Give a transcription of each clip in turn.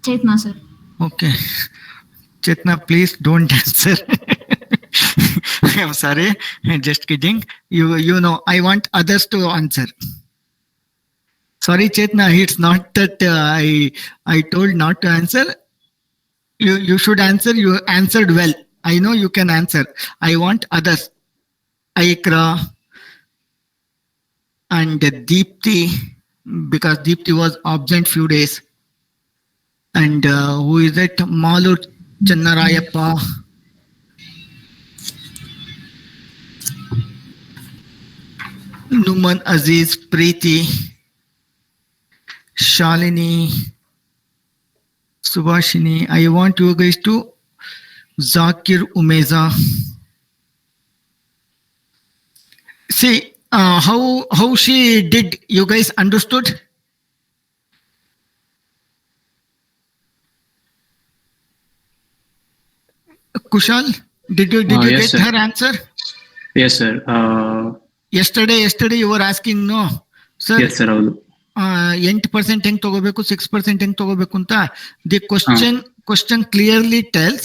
Chetna, sir. Okay. Chetna, please don't answer. I'm sorry. Just kidding. You know, I want others to answer. Sorry, Chetna. It's not that I told not to answer. You should answer. You answered well. I know you can answer. I want others. Aikra and Deepthi, because Deepthi was absent few days. And who is it? Malur Channarayappa. Numan Aziz, Preeti, Shalini, Subhashini. I want you guys to Zakir Umeza. See how she did. You guys understood? Kushal, did you Yes, get sir. her answer? Yes, sir. Yesterday you were asking, no, sir. Yes, sir. 8% ಹೆಂಗ್ ತಗೋಬೇಕು 6% ಹೆಂಗ್ ತಗೋಬೇಕು ಅಂತ the question clearly tells,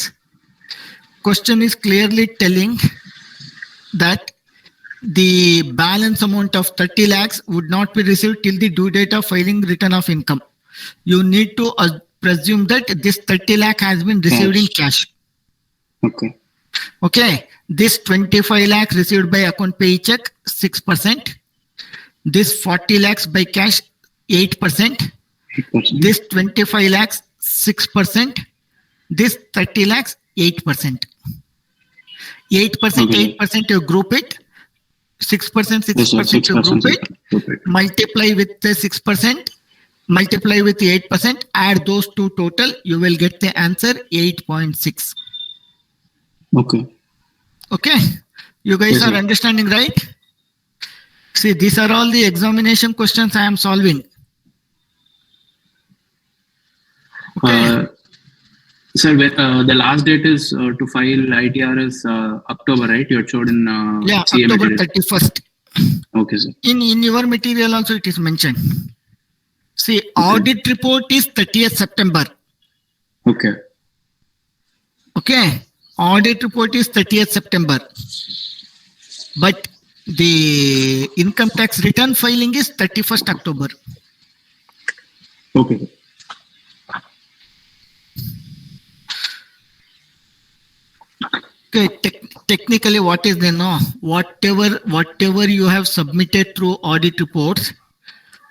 question is clearly telling that the balance amount of 30 lakhs would not be received till the due date of filing return of income. You need to presume that this 30 lakh has been received in cash. Okay, this 25 lakhs received by account pay check 6%, this 40 lakhs by cash 8%, this 25 lakhs 6%, this 30 lakhs 8%. 8% you group it, 6% you group it, multiply with the 6%, multiply with the 8%, add those two total, you will get the answer 8.6. Okay, you guys are understanding, right? See, these are all the examination questions I am solving. Okay. Sir, the last date is to file ITR is October, right? You had showed in yeah, CA October material. 31st. Okay, sir. In your material also it is mentioned. See, audit report is 30th September. Okay. Okay. Audit report is 30th September. But the income tax return filing is 31st October. Okay. Okay, technically what is there now? Whatever you have submitted through audit reports,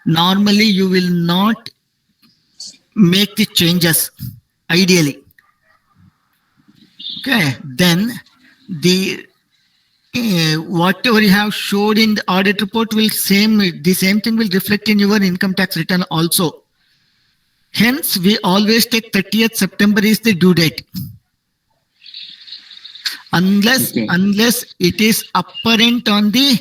normally you will not make the changes, ideally. Okay, then the whatever you have showed in the audit report will the same thing will reflect in your income tax return also. Hence, we always take 30th September is the due date. Unless it is apparent on the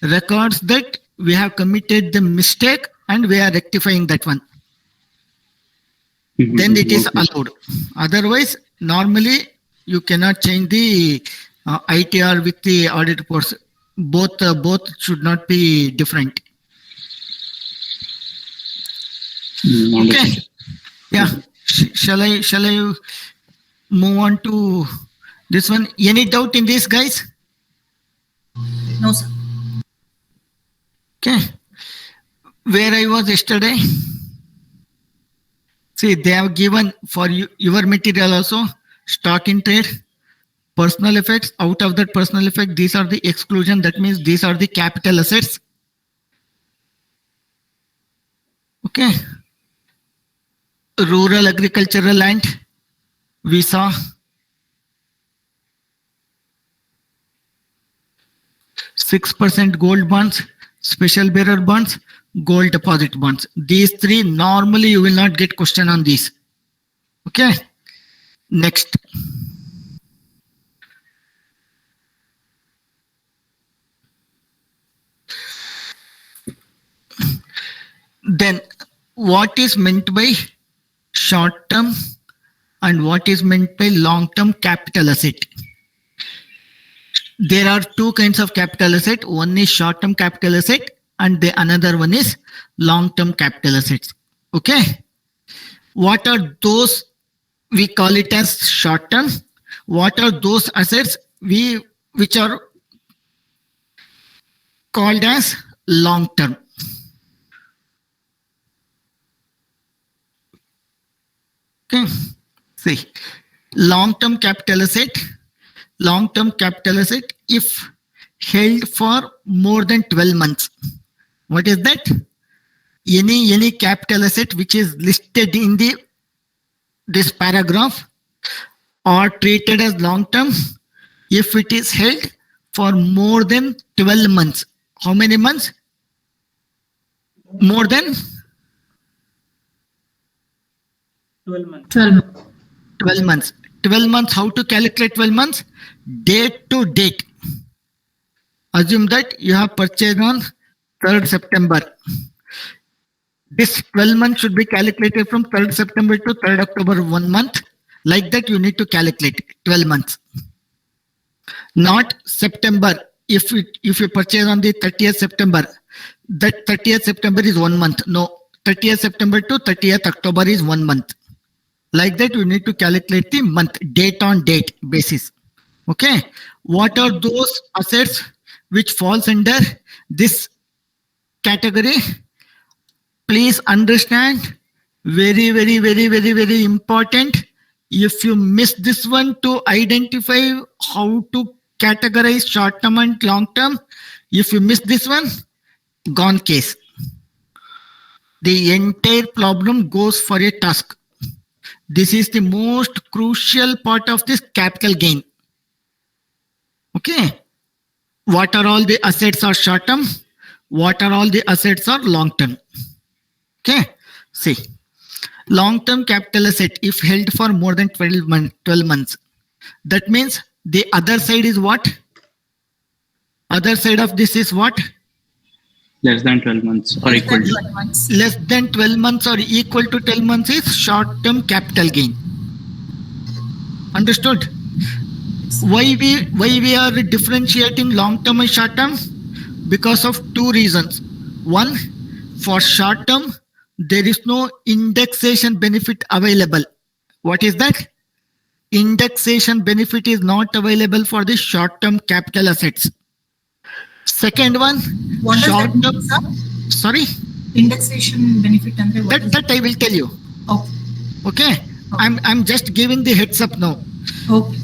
records that we have committed the mistake and we are rectifying that one. Then it is allowed. Otherwise, normally you cannot change the ITR with the audit reports. Both should not be different. Okay. Yeah. Shall I move on to this one? Any doubt in this, guys? No, sir. Okay. Where I was yesterday? See, they have given for your material also stock in trade, personal effects. Out of that personal effect, these are the exclusion. That means these are the capital assets. Okay. Rural agricultural land, we saw. %6 gold bonds, special bearer bonds, gold deposit bonds. These three, normally you will not get question on these. Okay. Next. Then what is meant by short term and what is meant by long term capital asset? There are two kinds of capital asset. One is short term capital asset and the another one is long term capital assets. Okay. What are those we call it as short term? What are those assets which are called as long term? Okay. See, long-term capital asset, if held for more than 12 months. What is that? Any capital asset which is listed in this paragraph or treated as long term if it is held for more than 12 months. How many months? More than 12 months. 12 months. 12 months. How to calculate 12 months? Date to date. Assume that you have purchased on 3rd September. This 12 months should be calculated from 3rd September to 3rd October, 1 month. Like that, you need to calculate 12 months. Not September. If you purchase on the 30th September, that 30th September is 1 month. No, 30th September to 30th October is 1 month. Like that, you need to calculate the month, date on date basis. Okay. What are those assets which falls under this category? Please understand, very important. If you miss this one to identify how to categorize short term and long term, if you miss this one, gone case. The entire problem goes for a task. This is the most crucial part of this capital gain. Okay. What are all the assets are short term? What are all the assets are long term? Okay. See, long-term capital asset, if held for more than 12 months, that means the other side is what? Other side of this is what? Less than 12 months or equal to. Less than 12 months or equal to 12 months is short-term capital gain. Understood? Why we are differentiating long-term and short-term? Because of two reasons. One, for short-term, there is no indexation benefit available. What is that? Indexation benefit is not available for the short-term capital assets. Second one, What does that short-term. mean, sir? Sorry, Indexation benefit and that I will tell you. Okay. Okay, I'm just giving the heads up now. Okay.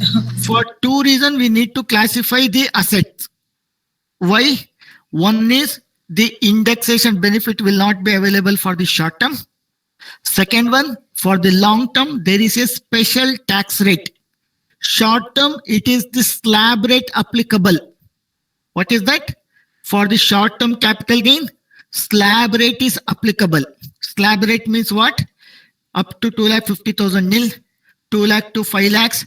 For two reasons, we need to classify the assets. Why? One is the indexation benefit will not be available for the short term. Second one, for the long term, there is a special tax rate. Short term, it is the slab rate applicable. What is that? For the short term capital gain, slab rate is applicable. Slab rate means what? Up to 2,50,000 nil, 2 lakh to 5 lakhs.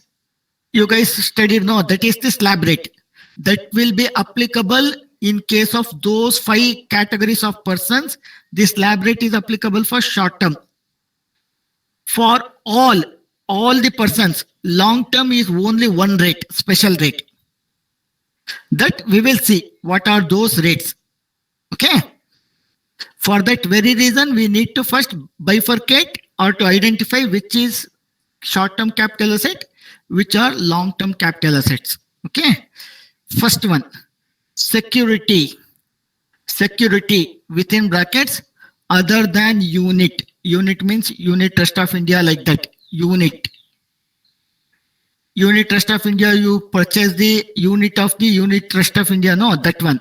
You guys studied, no, that is the slab rate. That will be applicable in case of those 5 categories of persons. This slab rate is applicable for short term. For all the persons, long term is only one rate, special rate. That we will see what are those rates. Okay. For that very reason, we need to first bifurcate or to identify which is short-term capital asset, which are long-term capital assets. Okay. First one, security. Security within brackets other than unit. Unit means Unit Trust of India, like that. Unit. Unit Trust of India, you purchase the unit of the Unit Trust of India. No, that one.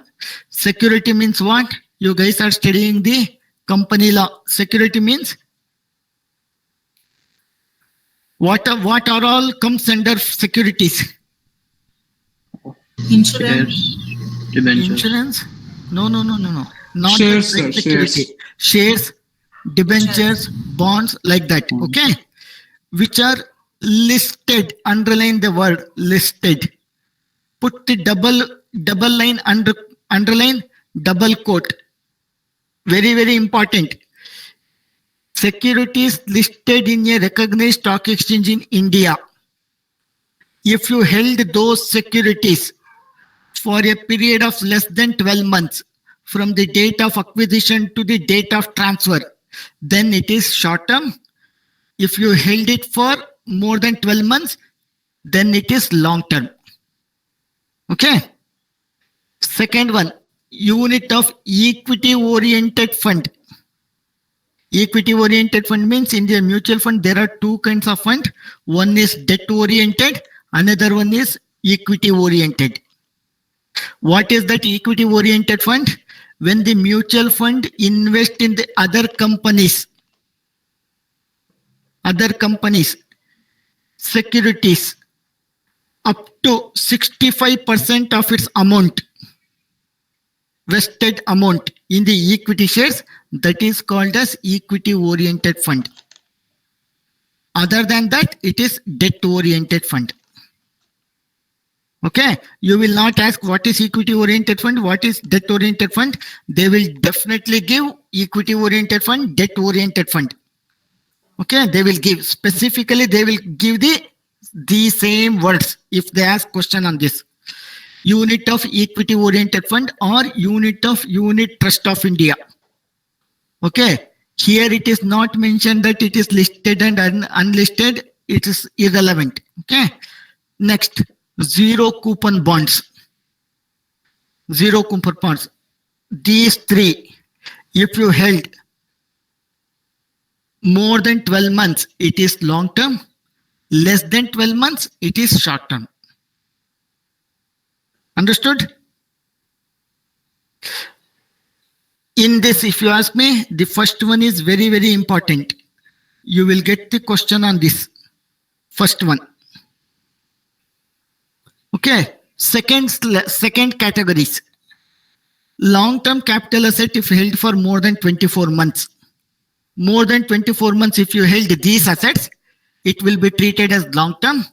Security means what? You guys are studying the company law. Security means what are all comes under securities? Insurance. Shares, debentures. Insurance? No. Not Shares, the sir, security. Shares, debentures, bonds, like that. Okay. Which are listed. Underline the word listed. Put the double line underline, double quote. Very important. Securities listed in a recognized stock exchange in India. If you held those securities for a period of less than 12 months from the date of acquisition to the date of transfer, then it is short term. If you held it for more than 12 months, then it is long term. Okay. Second one, unit of equity oriented fund. Equity oriented fund means in the mutual fund, there are two kinds of fund. One is debt oriented, another one is equity oriented. What is that equity oriented fund? When the mutual fund invest in the other companies, securities, up to 65% of its amount, vested amount in the equity shares, that is called as equity oriented fund. Other than that, it is debt oriented fund. Okay, you will not ask what is equity oriented fund, what is debt oriented fund. They will definitely give equity oriented fund, debt oriented fund. Okay, they will give specifically, they will give the same words if they ask question on this. Unit of equity oriented fund or unit of unit trust of India. Okay, here it is not mentioned that it is listed and unlisted. It is irrelevant. Okay, next, zero coupon bonds. Zero coupon bonds. These three, if you held more than 12 months, it is long term. Less than 12 months, it is short term. Understood? In this, if you ask me, the first one is very, very important. You will get the question on this. First one. Okay. Second categories. Long-term capital asset if held for more than 24 months. More than 24 months, if you held these assets, it will be treated as long-term.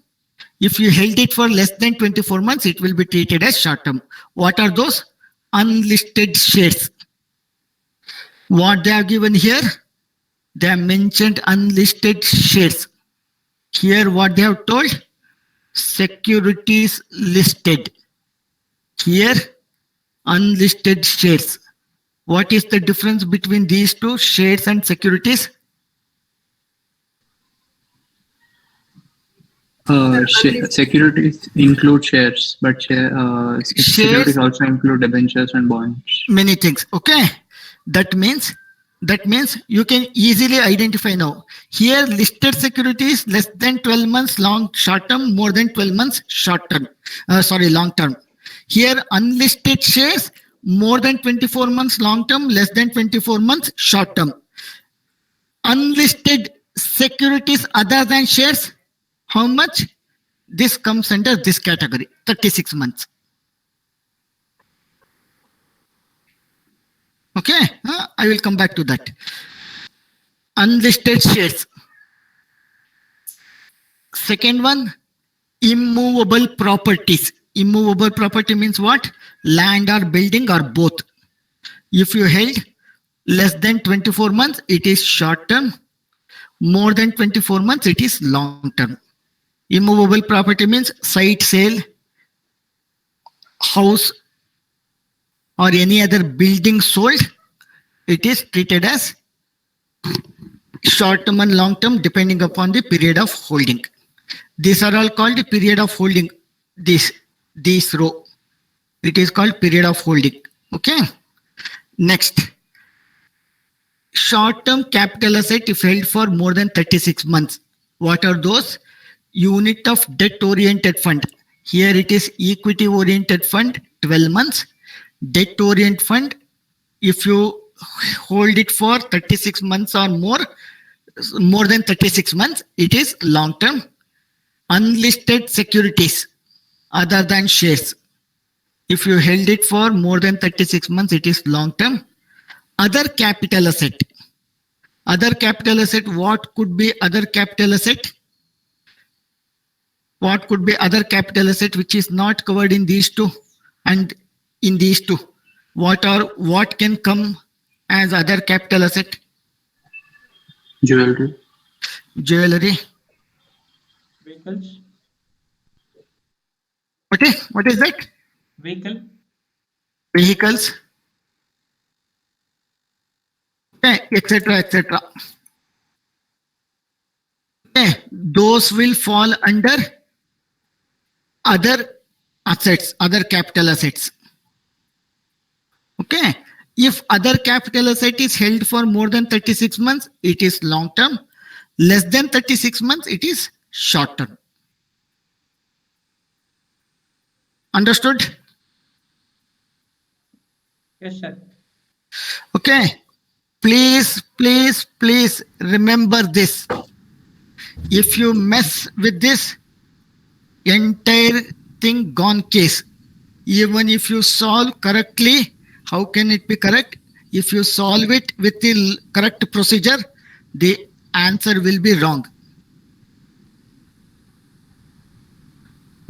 If you held it for less than 24 months, it will be treated as short-term. What are those? Unlisted shares. What they have given here? They have mentioned unlisted shares. Here what they have told? Securities listed. Here unlisted shares. What is the difference between these two, shares and securities? Securities include shares, but securities also include debentures and bonds. Many things. Okay, that means you can easily identify now. Here listed securities less than 12 months long short term, more than 12 months short term. Long term. Here unlisted shares more than 24 months long term, less than 24 months short term. Unlisted securities other than shares, how much? This comes under this category, 36 months. Okay, I will come back to that. Unlisted shares. Second one, immovable properties. Immovable property means what? Land or building or both. If you held less than 24 months, it is short term. More than 24 months, it is long term. Immovable property means site sale, house, or any other building sold. It is treated as short term and long term depending upon the period of holding. These are all called the period of holding. This row, it is called period of holding. Okay. Next, short term capital asset if held for more than 36 months. What are those? Unit of debt oriented fund. Here it is equity oriented fund 12 months. Debt oriented fund, if you hold it for 36 months or more than 36 months, it is long term. Unlisted securities other than shares. If you held it for more than 36 months, it is long term. Other capital asset. Other capital asset, what could be other capital asset? What could be other capital asset which is not covered in these two and in these two? What can come as other capital asset? Jewelry. Vehicles. What is that? Vehicles. Okay, etc. those will fall under other assets, other capital assets. Okay. If other capital asset is held for more than 36 months, it is long term. Less than 36 months, it is short term. Understood? Yes, sir. Okay. Please, please, please remember this. If you mess with this, entire thing gone case. Even if you solve correctly, how can it be correct? If you solve it with the correct procedure, the answer will be wrong.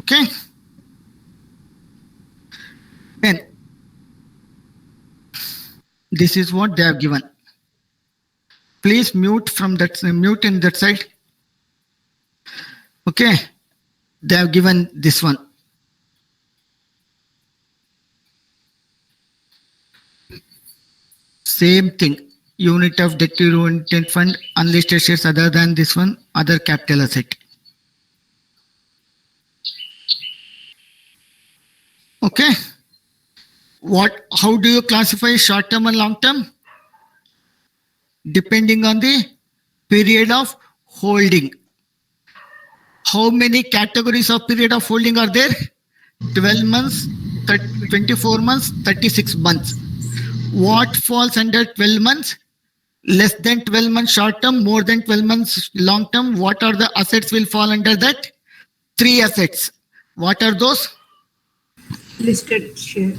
Okay? Then, this is what they have given. Please mute from that, mute in that side. Okay? They have given this one. Same thing. Unit of debt to unit fund, unlisted shares other than this one, other capital asset. Okay. How do you classify short term and long term? Depending on the period of holding. How many categories of period of holding are there? 12 months, 24 months, 36 months. What falls under 12 months? Less than 12 months short term, more than 12 months long term. What are the assets will fall under that? 3 assets. What are those? Listed shares.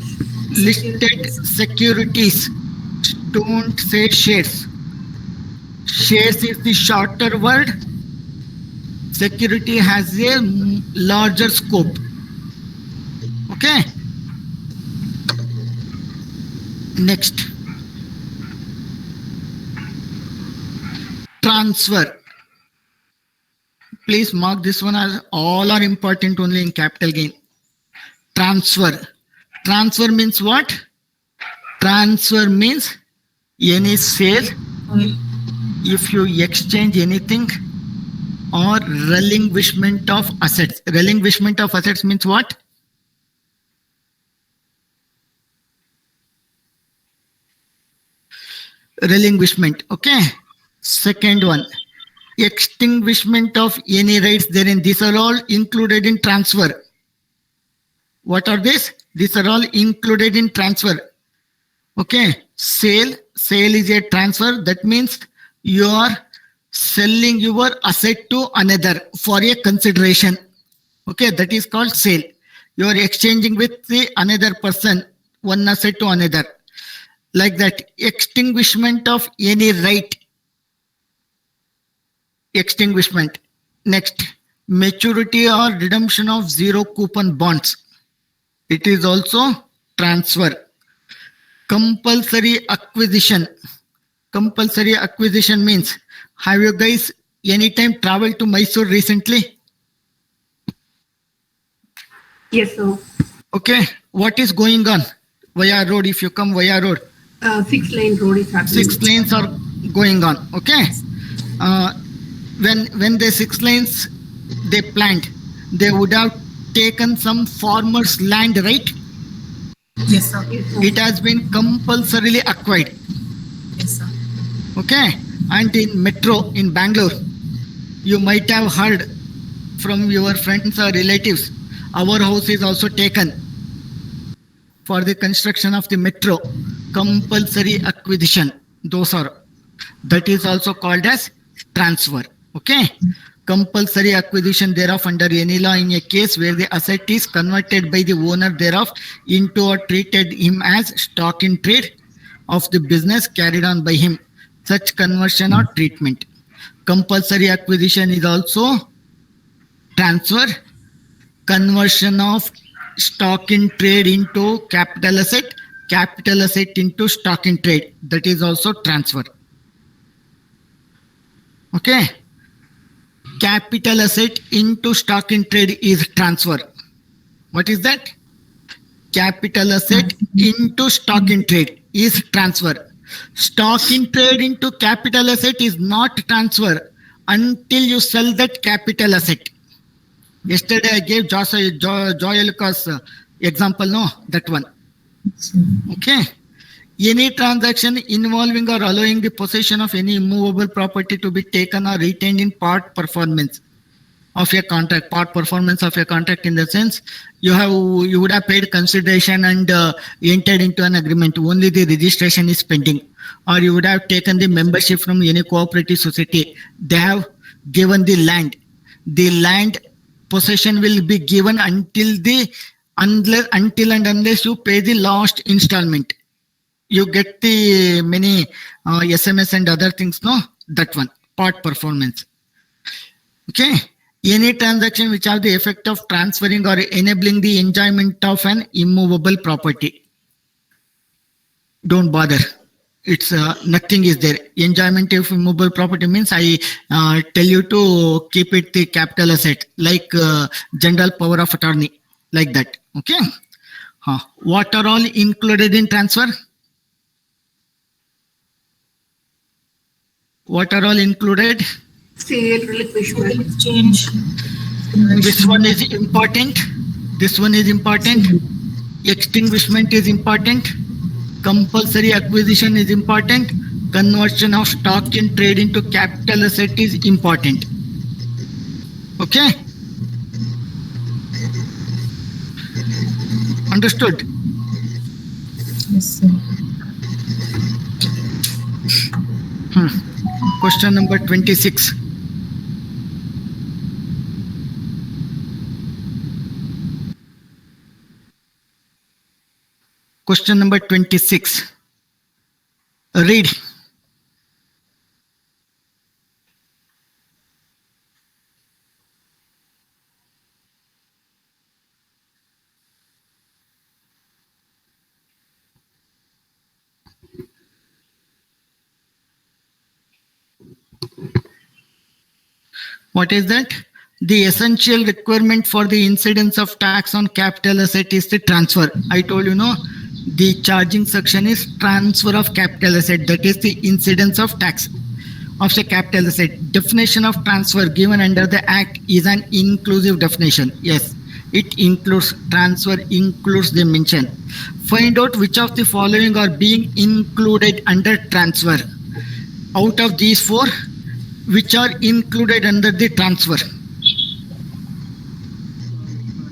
Listed securities. Don't say shares. Shares is the shorter word. Security has a larger scope. Okay. Next. Transfer. Please mark this one as all are important only in capital gain. Transfer. Transfer means what? Transfer means any sale, if you exchange anything, or relinquishment of assets. Relinquishment of assets means what? Relinquishment. Okay. Second one, extinguishment of any rights therein. These are all included in transfer. What are these? These are all included in transfer. Okay. Sale. Sale is a transfer. That means you are selling your asset to another for a consideration. Okay. That is called sale. You are exchanging with the another person, one asset to another. Like that. Extinguishment of any right. Extinguishment. Next, maturity or redemption of zero coupon bonds. It is also transfer. Compulsory acquisition. Compulsory acquisition means, have you guys anytime traveled to Mysore recently? Yes, sir. Okay, what is going on via road? If you come via road, 6-lane road is happening. 6 lanes are going on. Okay. When the 6 lanes they planned, they would have taken some farmer's land, right? Yes, sir. Yes, sir. It has been compulsorily acquired. Yes, sir. Okay. And in metro in Bangalore, you might have heard from your friends or relatives, our house is also taken for the construction of the metro. Compulsory acquisition. Those are. That is also called as transfer. Okay. Compulsory acquisition thereof under any law in a case where the asset is converted by the owner thereof into or treated him as stock in trade of the business carried on by him. Such conversion or treatment. Compulsory acquisition is also transfer. Conversion of stock in trade into capital asset into stock in trade. That is also transfer. Okay. Capital asset into stock in trade is transfer. What is that? Capital asset into stock in trade is transfer. Stock in trade into capital asset is not transfer until you sell that capital asset. Yesterday I gave Joy Lucas example, no, that one. Okay. Any transaction involving or allowing the possession of any immovable property to be taken or retained in part performance of a contract. Part performance of a contract in the sense you would have paid consideration and entered into an agreement. Only the registration is pending, or you would have taken the membership from any cooperative society. They have given the land. The land possession will be given until and unless you pay the last installment. You get the many SMS and other things, no? That one, part performance. Okay. Any transaction which have the effect of transferring or enabling the enjoyment of an immovable property. Don't bother. It's nothing is there. Enjoyment of immovable property means I tell you to keep it the capital asset, like general power of attorney, like that. Okay. What are all included in transfer? What are all included? Sale, relinquishment. Change. This one is important. This one is important. Extinguishment is important. Compulsory acquisition is important. Conversion of stock in trade into capital asset is important. Okay? Understood? Yes, sir. Question number 26. Question number 26. Read. What is that? The essential requirement for the incidence of tax on capital asset is the transfer. I told you, no, the charging section is transfer of capital asset. That is the incidence of tax of the capital asset. Definition of transfer given under the Act is an inclusive definition. Yes, it includes transfer, includes the mention. Find out which of the following are being included under transfer. Out of these four, which are included under the transfer?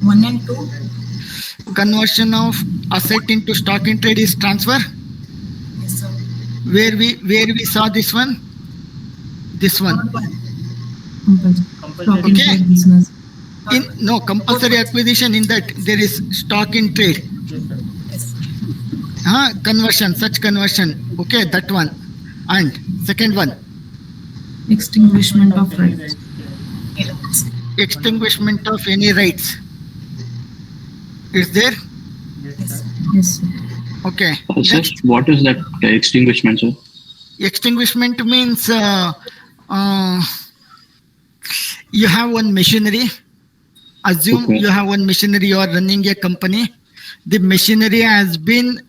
1 and 2. Conversion of asset into stock in trade is transfer. Yes, sir. Where we saw this one? This one. Compulsory. Okay. Business. No, compulsory acquisition, in that there is stock in trade. Yes. Conversion, such conversion. Okay, that one. And second one, Extinguishment of rights. extinguishment of any rights. Is there? Yes. Yes, sir. Okay. Sir, Next, what is that extinguishment, sir? extinguishment means you have one machinery. Assume Okay. you have one machinery, you are running a company. The machinery has been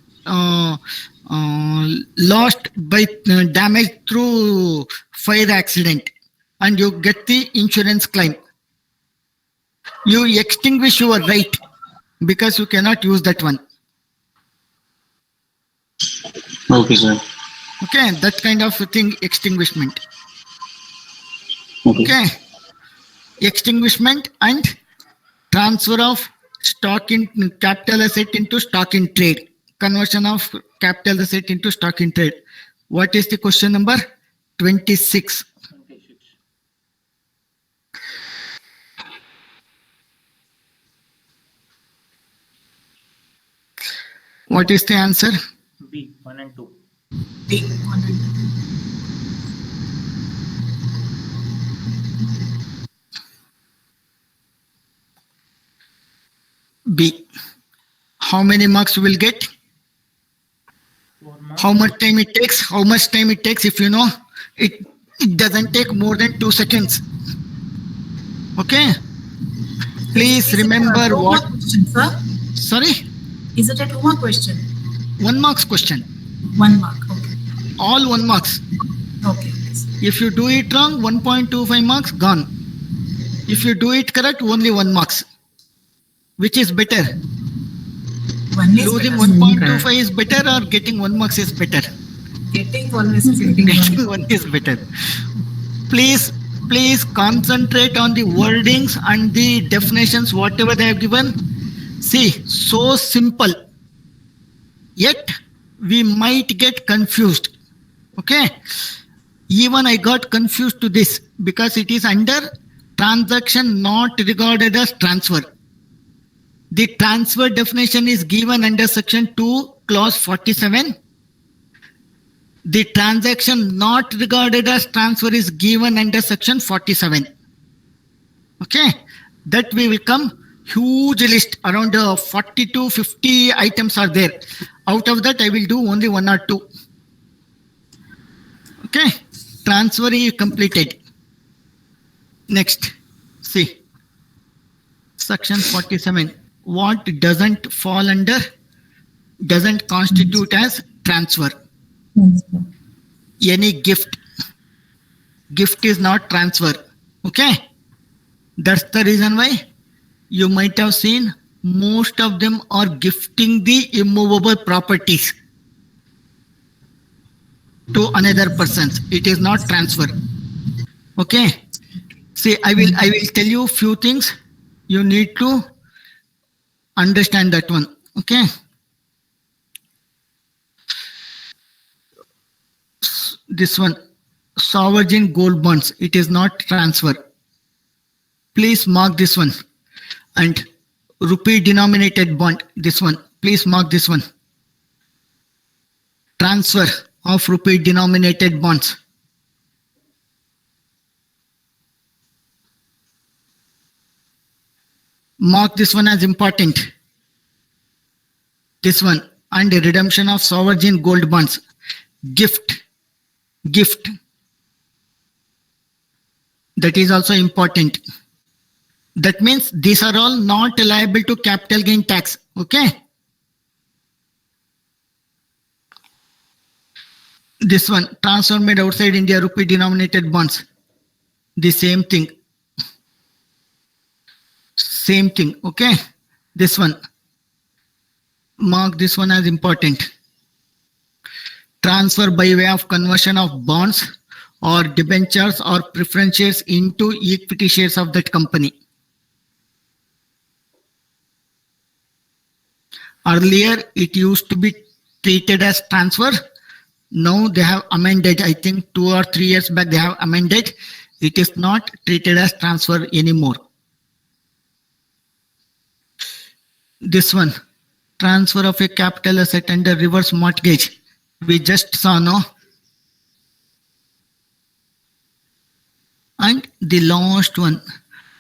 lost by damage through fire accident, and you get the insurance claim. You extinguish your right because you cannot use that one. Okay, sir. Okay, that kind of thing, extinguishment. Okay. Okay, extinguishment and transfer of stock in capital asset into stock in trade. Conversion of capital asset into stock in trade. What is the question number? 26. What is the answer? B, 1 and 2. D. 1 and 2. B. How many marks you will get? 4 marks. How much time it takes? How much time it takes? If you know, it doesn't take more than 2 seconds. Okay. Please remember Two what. mark question, sir? Sorry, Is it a 2 mark question? 1 marks question. 1 mark. Okay. All 1 marks. Okay. Yes. If you do it wrong, 1.25 marks gone. If you do it correct, only 1 marks. Which is better? One is Losing better. 1.25 is better or getting 1 marks is better? Getting one is better. Getting 1 is better. Please concentrate on the wordings and the definitions, whatever they have given. See, so simple. Yet, we might get confused. Okay? Even I got confused to this because it is under transaction not regarded as transfer. The transfer definition is given under section 2, clause 47. The transaction not regarded as transfer is given under section 47. Okay, that we will come huge list, around 40 to 50 items are there. Out of that, I will do only 1 or 2. Okay, transfer is completed. Next, see, section 47. What doesn't fall under, doesn't constitute as transfer. Any gift is not transfer. Okay, that's the reason why you might have seen most of them are gifting the immovable properties to another person. It is not transfer. Okay, see, I will tell you few things. You need to understand that one. Okay, this one, sovereign gold bonds, it is not transfer. Please mark this one. And rupee denominated bond, this one, please mark this one. Transfer of rupee denominated bonds. Mark this one as important. This one, and the redemption of sovereign gold bonds. Gift. That is also important. That means these are all not liable to capital gain tax. Okay. This one, transfer made outside India, rupee denominated bonds. The same thing. Okay. This one, mark this one as important. Transfer by way of conversion of bonds or debentures or preference shares into equity shares of that company. Earlier, it used to be treated as transfer. Now they have amended, I think 2 or 3 years back they have amended. It is not treated as transfer anymore. This one, transfer of a capital asset under reverse mortgage. We just saw, no? And the last one,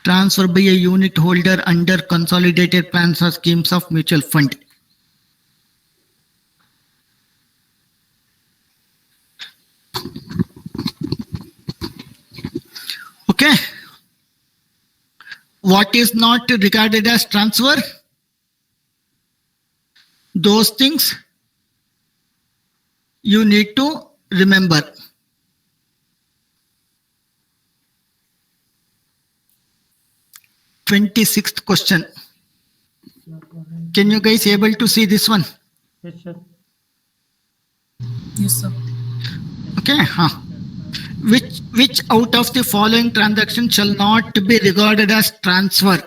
transfer by a unit holder under consolidated plans or schemes of mutual fund. Okay. What is not regarded as transfer? Those things you need to remember. Twenty-sixth question. Can you guys able to see this one? Yes, sir. Yes, sir. Okay. Which out of the following transactions shall not be regarded as transfer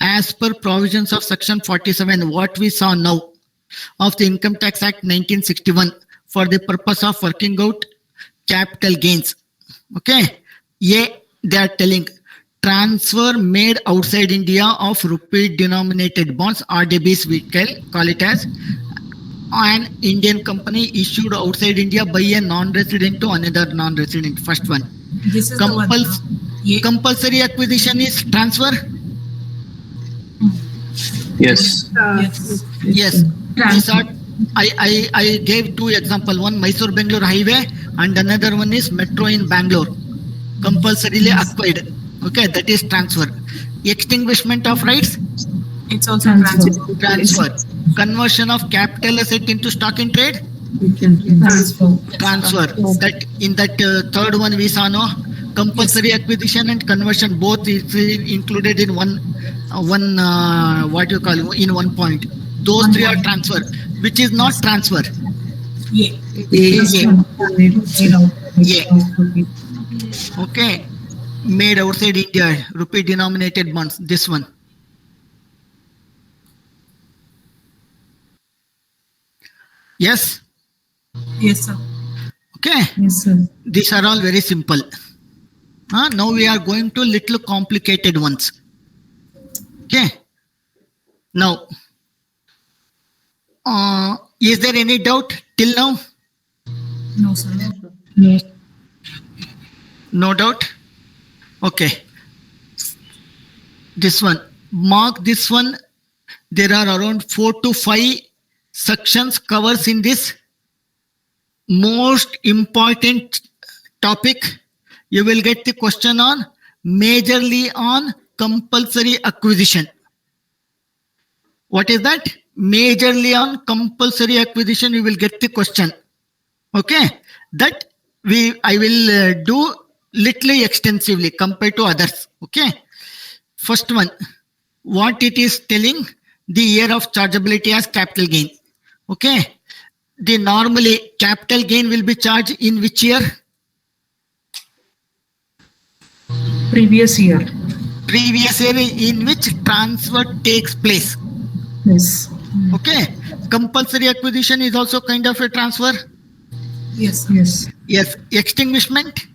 as per provisions of section 47, what we saw now of the Income Tax Act 1961 for the purpose of working out capital gains. Okay. They are telling transfer made outside India of rupee denominated bonds, RDBs we call it as, an Indian company issued outside India by a non-resident to another non-resident. First one. This is the one. Compulsory acquisition is transfer. Yes. Yes. I gave 2 examples. One Mysore Bangalore highway and another one is metro in Bangalore. Compulsorily acquired. Okay, that is transfer. Extinguishment of rights. It's also transfer. Transfer. Conversion of capital asset into stock in trade. We can transfer. Transfer. That in that third one we saw no compulsory acquisition and conversion both is included in one what you call in one point. Those three are transfer, which is not transfer. Yeah. Okay, made outside India, rupee denominated bonds. This one. Yes. Yes, sir. Okay. Yes, sir. These are all very simple. Now we are going to little complicated ones. Okay. Now, is there any doubt till now? No, sir. No, sir. No doubt. Okay. This one. Mark this one. There are around 4 to 5 sections covers in this most important topic. You will get the question on majorly on compulsory acquisition. What is that? Majorly on compulsory acquisition, you will get the question. Okay, that I will do little extensively compared to others. Okay, first one, what it is telling, the year of chargeability as capital gain. Okay, the normally capital gain will be charged in which year? Previous year. Previous year in which transfer takes place. Yes. Okay, compulsory acquisition is also kind of a transfer. Yes, sir. Yes. Yes, extinguishment.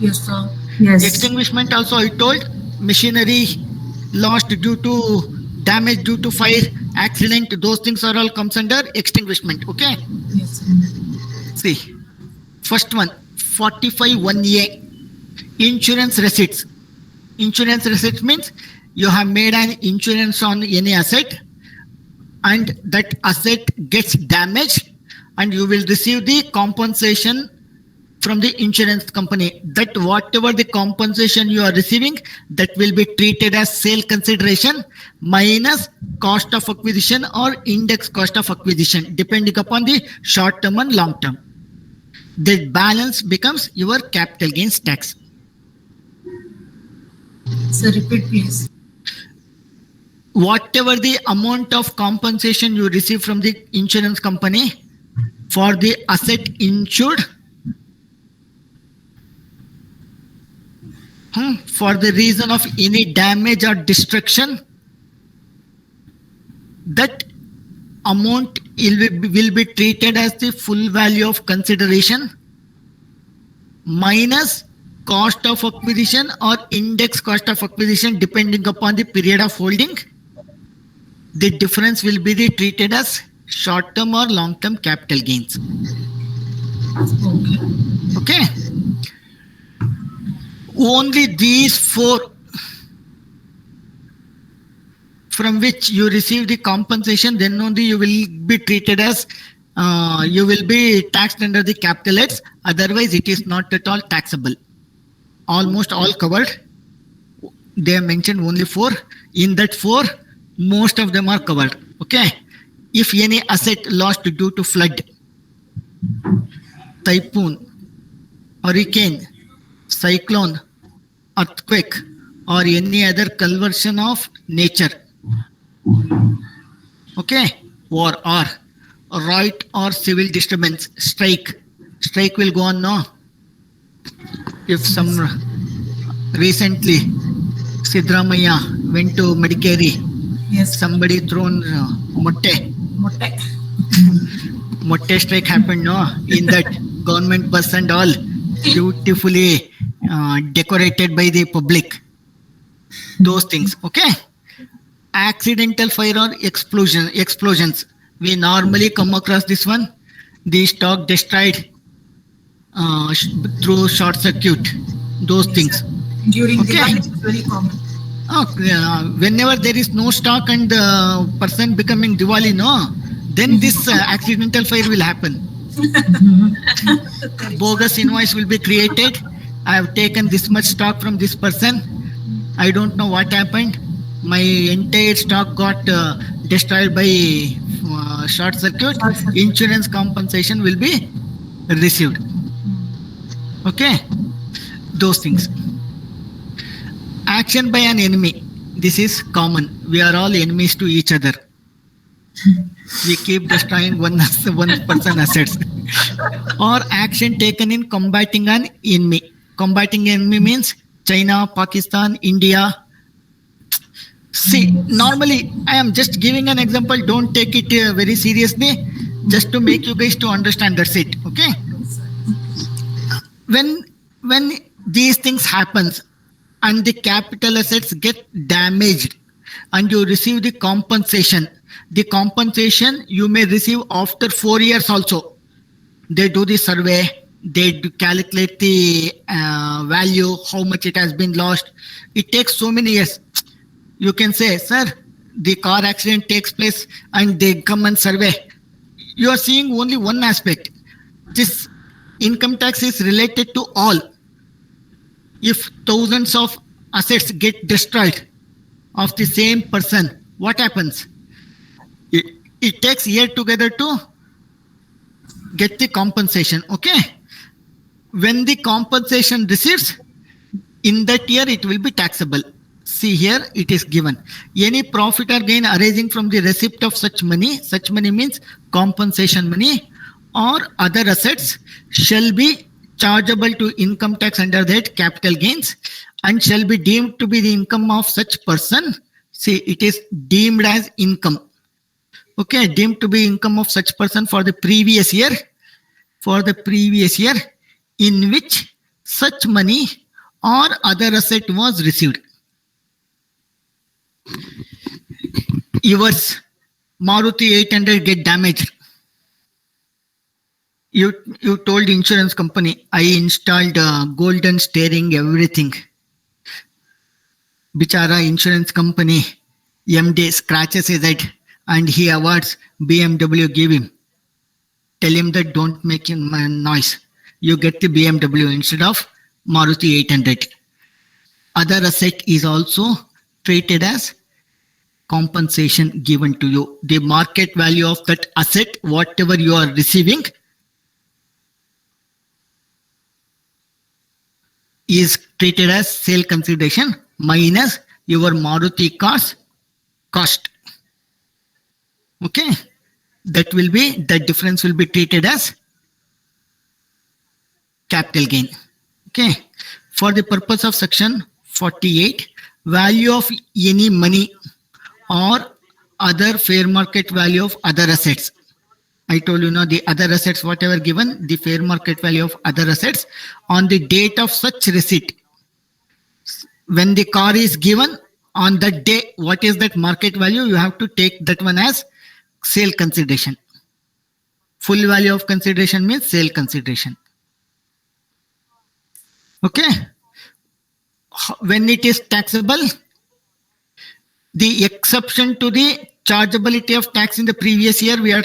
Yes, sir. Yes. Extinguishment also I told, machinery lost due to damage due to fire, accident, those things are all comes under extinguishment. Okay, Yes, sir. see, first one, 45(1)(a), insurance receipts. Insurance receipts means you have made an insurance on any asset and that asset gets damaged and you will receive the compensation from the insurance company. That whatever the compensation you are receiving, that will be treated as sale consideration minus cost of acquisition or index cost of acquisition, depending upon the short term and long term. The balance becomes your capital gains tax. Sir, repeat, please. Whatever the amount of compensation you receive from the insurance company for the asset insured, for the reason of any damage or destruction, that amount will be treated as the full value of consideration minus cost of acquisition or index cost of acquisition, depending upon the period of holding. The difference will be treated as short-term or long-term capital gains. Okay. Only these 4 from which you receive the compensation, then only you will be treated as you will be taxed under the capital heads. Otherwise, it is not at all taxable. Almost all covered. They have mentioned only 4. In that 4, most of them are covered. Okay. If any asset lost due to flood, typhoon, hurricane, cyclone, earthquake, or any other conversion of nature. Okay. War or right or civil disturbance, strike will go on now. If some recently Sidharthworld went to Medicare, Yes. somebody thrown motte strike happened no, in that government bus and all, beautifully decorated by the public. Those things. Okay. Accidental fire or explosions. We normally come across this one. The stock destroyed through short circuit. Those things. During the Okay. night, it's very common. Whenever there is no stock and person becoming Diwali, no, then this accidental fire will happen. Bogus invoice will be created. I have taken this much stock from this person. I don't know what happened. My entire stock got destroyed by short circuit, Short circuit. insurance compensation will be received. Okay, those things. Action by an enemy. This is common. We are all enemies to each other. We keep destroying one person assets. Or action taken in combating an enemy. Combating enemy means China, Pakistan, India. See, normally I am just giving an example. Don't take it very seriously. Just to make you guys to understand. That's it. Okay. When these things happens and the capital assets get damaged and you receive the compensation you may receive after 4 years also. They do the survey, they calculate the value, how much it has been lost. It takes so many years. You can say, sir, the car accident takes place and they come and survey. You are seeing only one aspect. This income tax is related to all. If thousands of assets get destroyed of the same person, what happens? It takes year together to get the compensation. Okay. When the compensation receives, in that year it will be taxable. See here, it is given. Any profit or gain arising from the receipt of such money means compensation money or other assets, shall be chargeable to income tax under that capital gains and shall be deemed to be the income of such person. See, it is deemed as income. Okay, deemed to be income of such person for the previous year, in which such money or other asset was received. Yours Maruti 800 get damaged. You told insurance company, I installed golden steering, everything. Bichara insurance company, MD scratches his head and he awards BMW, give him. Tell him that don't make noise. You get the BMW instead of Maruti 800. Other asset is also treated as compensation given to you. The market value of that asset, whatever you are receiving, is treated as sale consideration minus your Maruti car's cost. Okay, the difference will be treated as capital gain. Okay, for the purpose of section 48, value of any money or other fair market value of other assets. I told you now the other assets, whatever given, the fair market value of other assets on the date of such receipt. When the car is given on that day, what is that market value? You have to take that one as sale consideration. Full value of consideration means sale consideration. Okay. When it is taxable, the exception to the chargeability of tax in the previous year, we are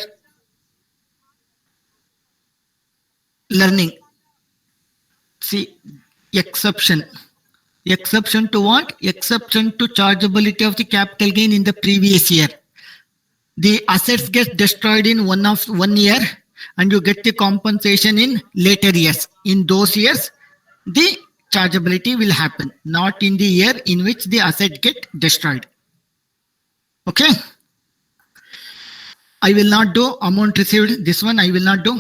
learning. See, exception to what? Exception to chargeability of the capital gain in the previous year. The assets get destroyed in one year and you get the compensation in later years. In those years, the chargeability will happen, not in the year in which the asset get destroyed. Okay. I will not do amount received. This one I will not do.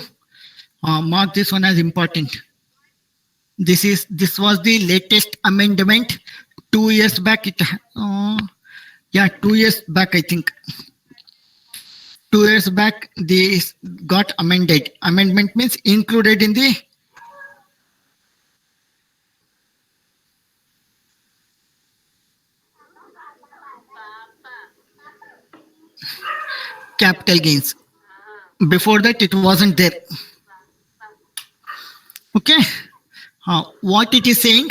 Mark this one as important. This was the latest amendment 2 years back. 2 years back, I think. 2 years back, this got amended. Amendment means included in the capital gains. Before that, it wasn't there. Okay. What it is saying?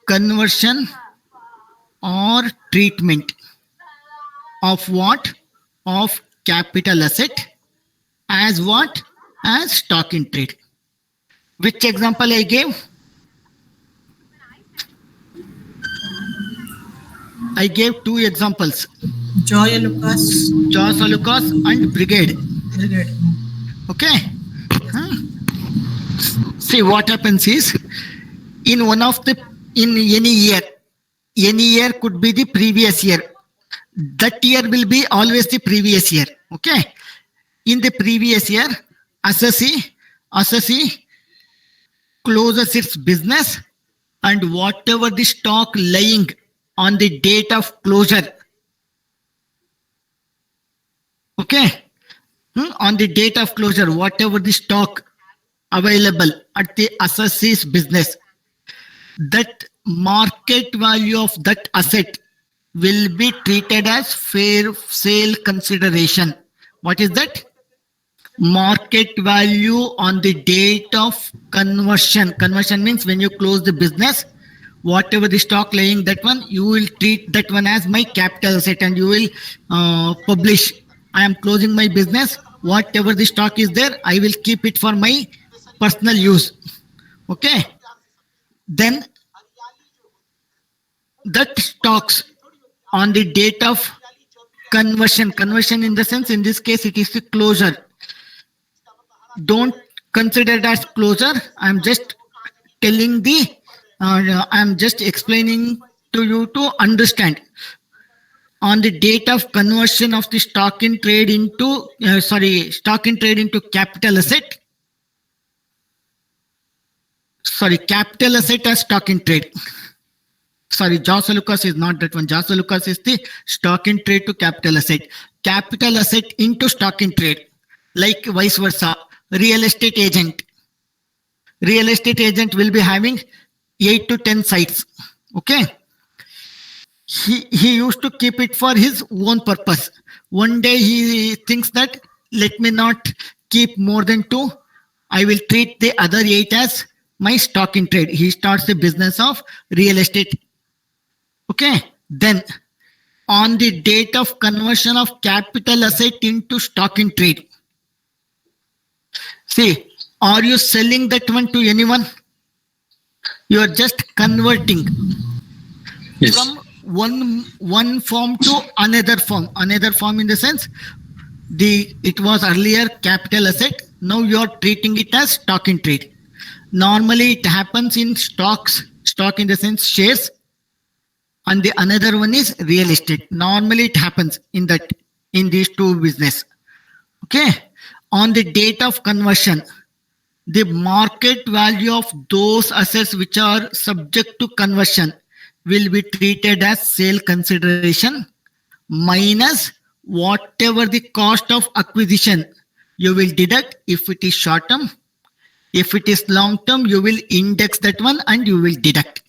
Conversion or treatment of what? Of capital asset as what? As stock in trade. Which example I gave? I gave 2 examples. Joy Lucas. Jos Lucas and Brigade. Brigade. Okay. Huh? See what happens is in any year could be the previous year. That year will be always the previous year. Okay. In the previous year, assessee closes its business and whatever the stock lying on the date of closure. Okay. On the date of closure, whatever the stock available at the assessee's business, that market value of that asset will be treated as fair sale consideration. What is that? Market value on the date of conversion. Conversion means when you close the business, whatever the stock laying, that one, you will treat that one as my capital asset and you will publish. I am closing my business. Whatever the stock is there, I will keep it for my personal use. Okay. Then that stocks on the date of conversion. Conversion in the sense, in this case, it is the closure. Don't consider it as closure. I'm just telling I'm just explaining to you to understand. On the date of conversion of the stock in trade into capital asset. Capital asset as stock in trade. Jos Lucas is not that one. Jos Lucas is the stock in trade to capital asset. Capital asset into stock in trade. Like vice versa. Real estate agent. Real estate agent will be having 8 to 10 sites. Okay. He used to keep it for his own purpose. One day he thinks that let me not keep more than 2. I will treat the other 8 as my stock in trade. He starts the business of real estate. Okay. Then on the date of conversion of capital asset into stock in trade. See, are you selling that one to anyone? You are just converting. Yes. From one form to another form. Another form in the sense, it was earlier capital asset. Now you are treating it as stock in trade. Normally it happens in stocks, stock in the sense shares, and the another one is real estate. Normally it happens in these two business. Okay. On the date of conversion, the market value of those assets which are subject to conversion will be treated as sale consideration minus whatever the cost of acquisition you will deduct. If it is short term, if it is long term, you will index that one and you will deduct.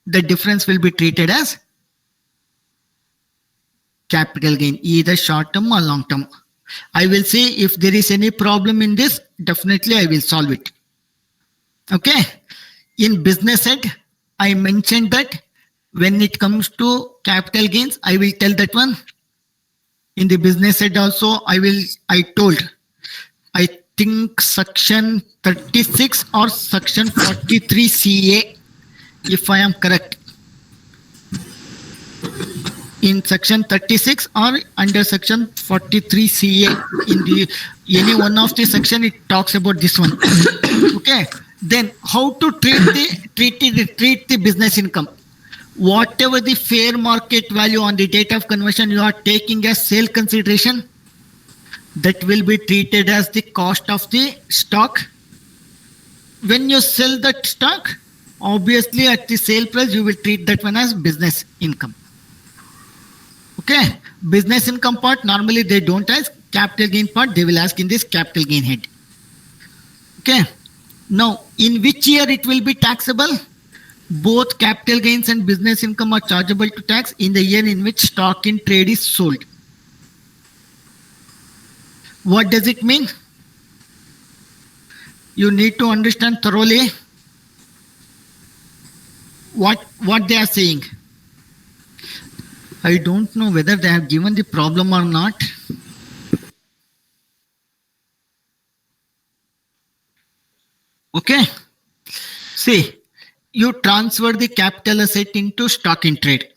The difference will be treated as capital gain, either short term or long term. I will see if there is any problem in this, definitely I will solve it. Okay. In business head, I mentioned that when it comes to capital gains, I will tell that one. In the business head also, I told, I think section 36 or section 43 CA, if I am correct. In section 36 or under section 43 CA, in any one of the section, it talks about this one. Okay. Then how to treat the business income. Whatever the fair market value on the date of conversion you are taking as sale consideration, that will be treated as the cost of the stock. When you sell that stock, obviously at the sale price, you will treat that one as business income. Okay. Business income part, normally they don't ask. Capital gain part, they will ask in this capital gain head. Okay. Now, in which year it will be taxable? Both capital gains and business income are chargeable to tax in the year in which stock in trade is sold. What does it mean? You need to understand thoroughly what they are saying. I don't know whether they have given the problem or not. Okay. See, you transfer the capital asset into stock in trade.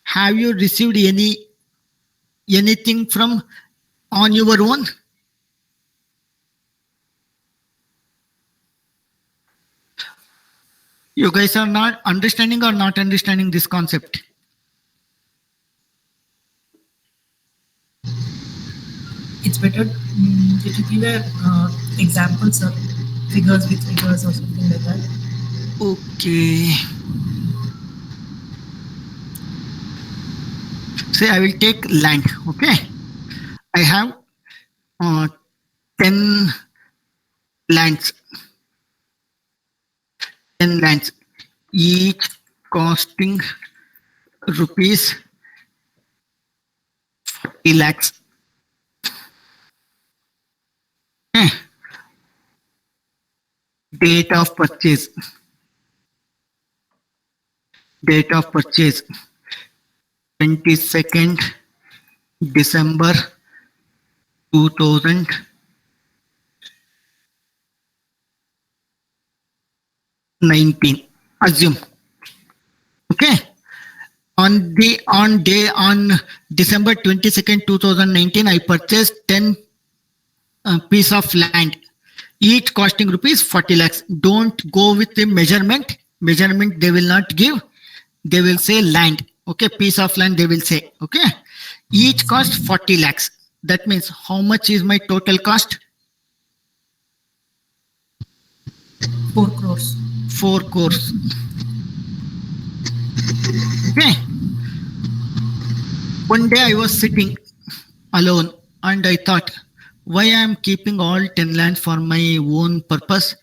Have you received anything from on your own? You guys are not understanding or not understanding this concept? It's better. Did you give a examples of figures with figures or something like that? Okay. Say I will take land. Okay. I have 10 lands. 10 lands. Each costing rupees 40 lakhs. Okay. Date of purchase. Date of purchase 22nd December 2019. Assume. Okay. On December 22nd 2019, I purchased 10 piece of land, each costing rupees 40 lakhs. Don't go with the measurement. Measurement they will not give. They will say land. Okay, piece of land they will say. Okay, each cost 40 lakhs. That means how much is my total cost? 4 crores. 4 crores. Okay. One day I was sitting alone and I thought, why I am keeping all 10 lands for my own purpose?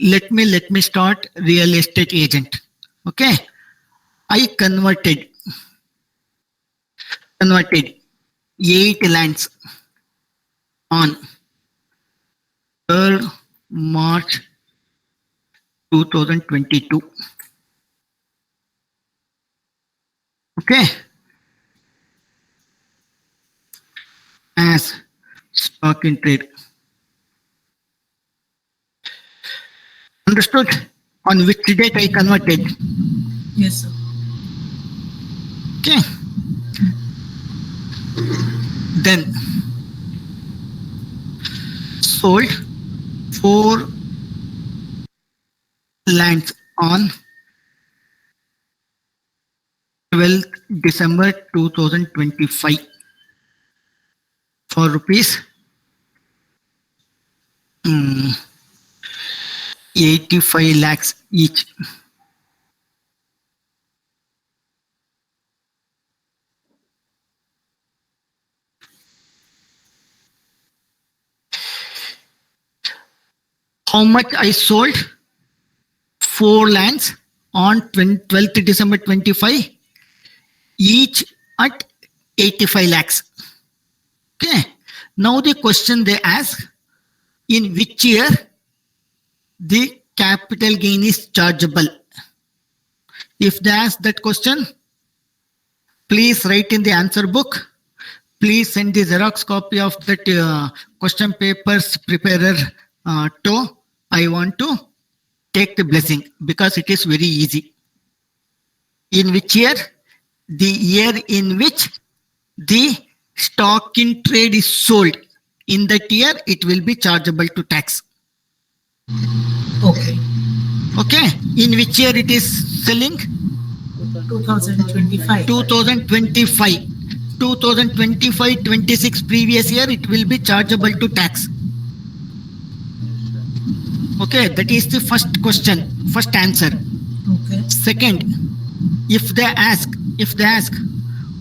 Let me start real estate agent. Okay. I converted 8 lands on 3rd March 2022. Okay. As stock in trade. Understood? On which date I converted? Yes, sir. Okay. Then sold 4 lands on 12th December 2025 for rupees 85 lakhs each. How much I sold? 4 lands on 12th December 25, each at 85 lakhs. Okay. Now the question they ask, in which year the capital gain is chargeable? If they ask that question, please write in the answer book. Please send the Xerox copy of that question papers preparer to. I want to take the blessing because it is very easy. In which year? The year in which the stock in trade is sold. In that year, it will be chargeable to tax. Okay. Okay. In which year it is selling? 2025. 2025. 2025-26 previous year, it will be chargeable to tax. Okay, that is the first question, first answer. Okay. Second, if they ask,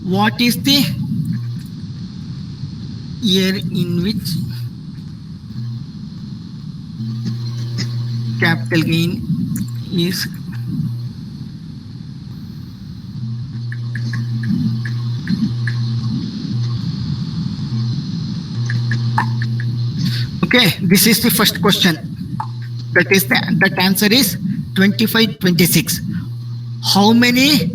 what is the year in which capital gain is okay, this is the first question. That answer is 25-26. How many?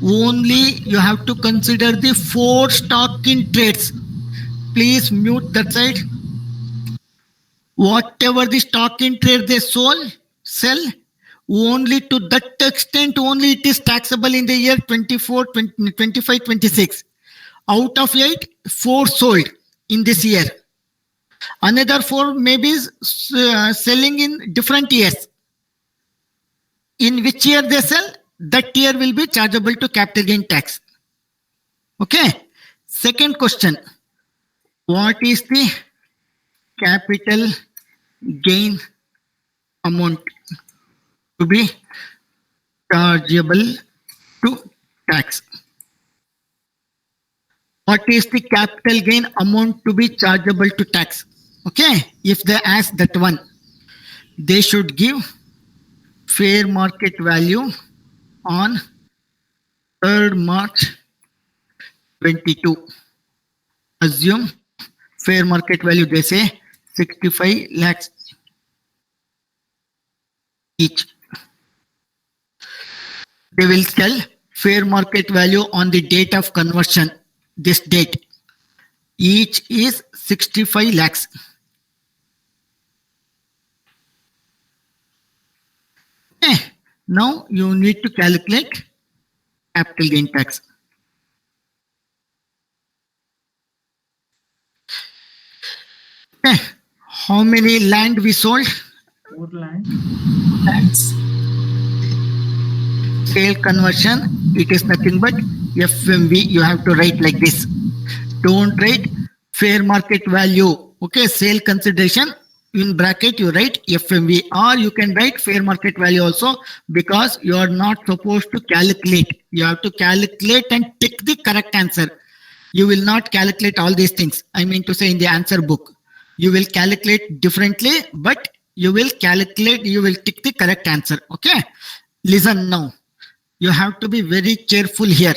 Only you have to consider the 4 stock in trades. Please mute that side. Whatever the stock in trade they sell, only to that extent only it is taxable in the year 24, 20, 25, 26. Out of 8, 4 sold in this year. Another 4 maybe is selling in different years. In which year they sell, that year will be chargeable to capital gain tax. Okay. Second question. What is the capital gain amount to be chargeable to tax? What is the capital gain amount to be chargeable to tax? Okay, if they ask that one, they should give fair market value on 3rd March 22. Assume fair market value, they say 65 lakhs each. They will tell fair market value on the date of conversion, this date. Each is 65 lakhs. Okay. Now you need to calculate capital gain tax. Okay. How many land we sold? 4 land. Lands. Sale conversion, it is nothing but FMV. You have to write like this. Don't write fair market value. Okay, sale consideration, in bracket you write FMV, or you can write fair market value also, because you are not supposed to calculate. You have to calculate and tick the correct answer. You will not calculate all these things. I mean to say in the answer book. You will calculate differently, but you will calculate, you will tick the correct answer. Okay, listen now. You have to be very careful here.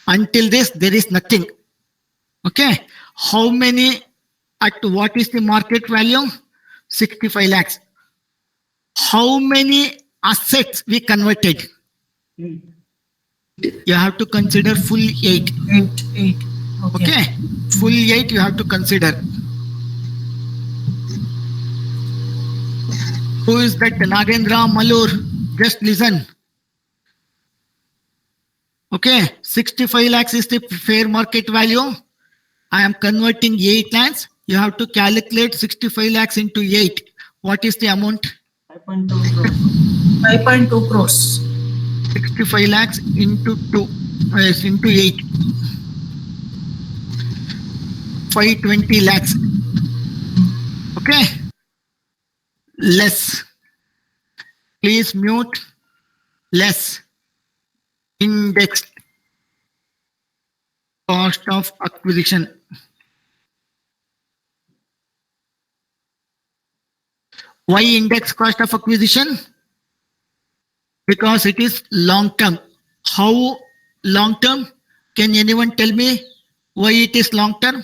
Until this, there is nothing. Okay, how many, at what is the market value? 65 lakhs. How many assets we converted? 8. You have to consider full 8. 8. Okay, full 8 you have to consider. Who is that? Nagendra Malur? Just listen. Okay, 65 lakhs is the fair market value. I am converting 8 lakhs. You have to calculate 65 lakhs into 8. What is the amount? 5.2 crores. 5.2 crores. 65 lakhs into 2, into 8. 520 lakhs. Okay. Less. Please mute. Less. Indexed cost of acquisition. Why index cost of acquisition? Because it is long term. How long term? Can anyone tell me why it is long term?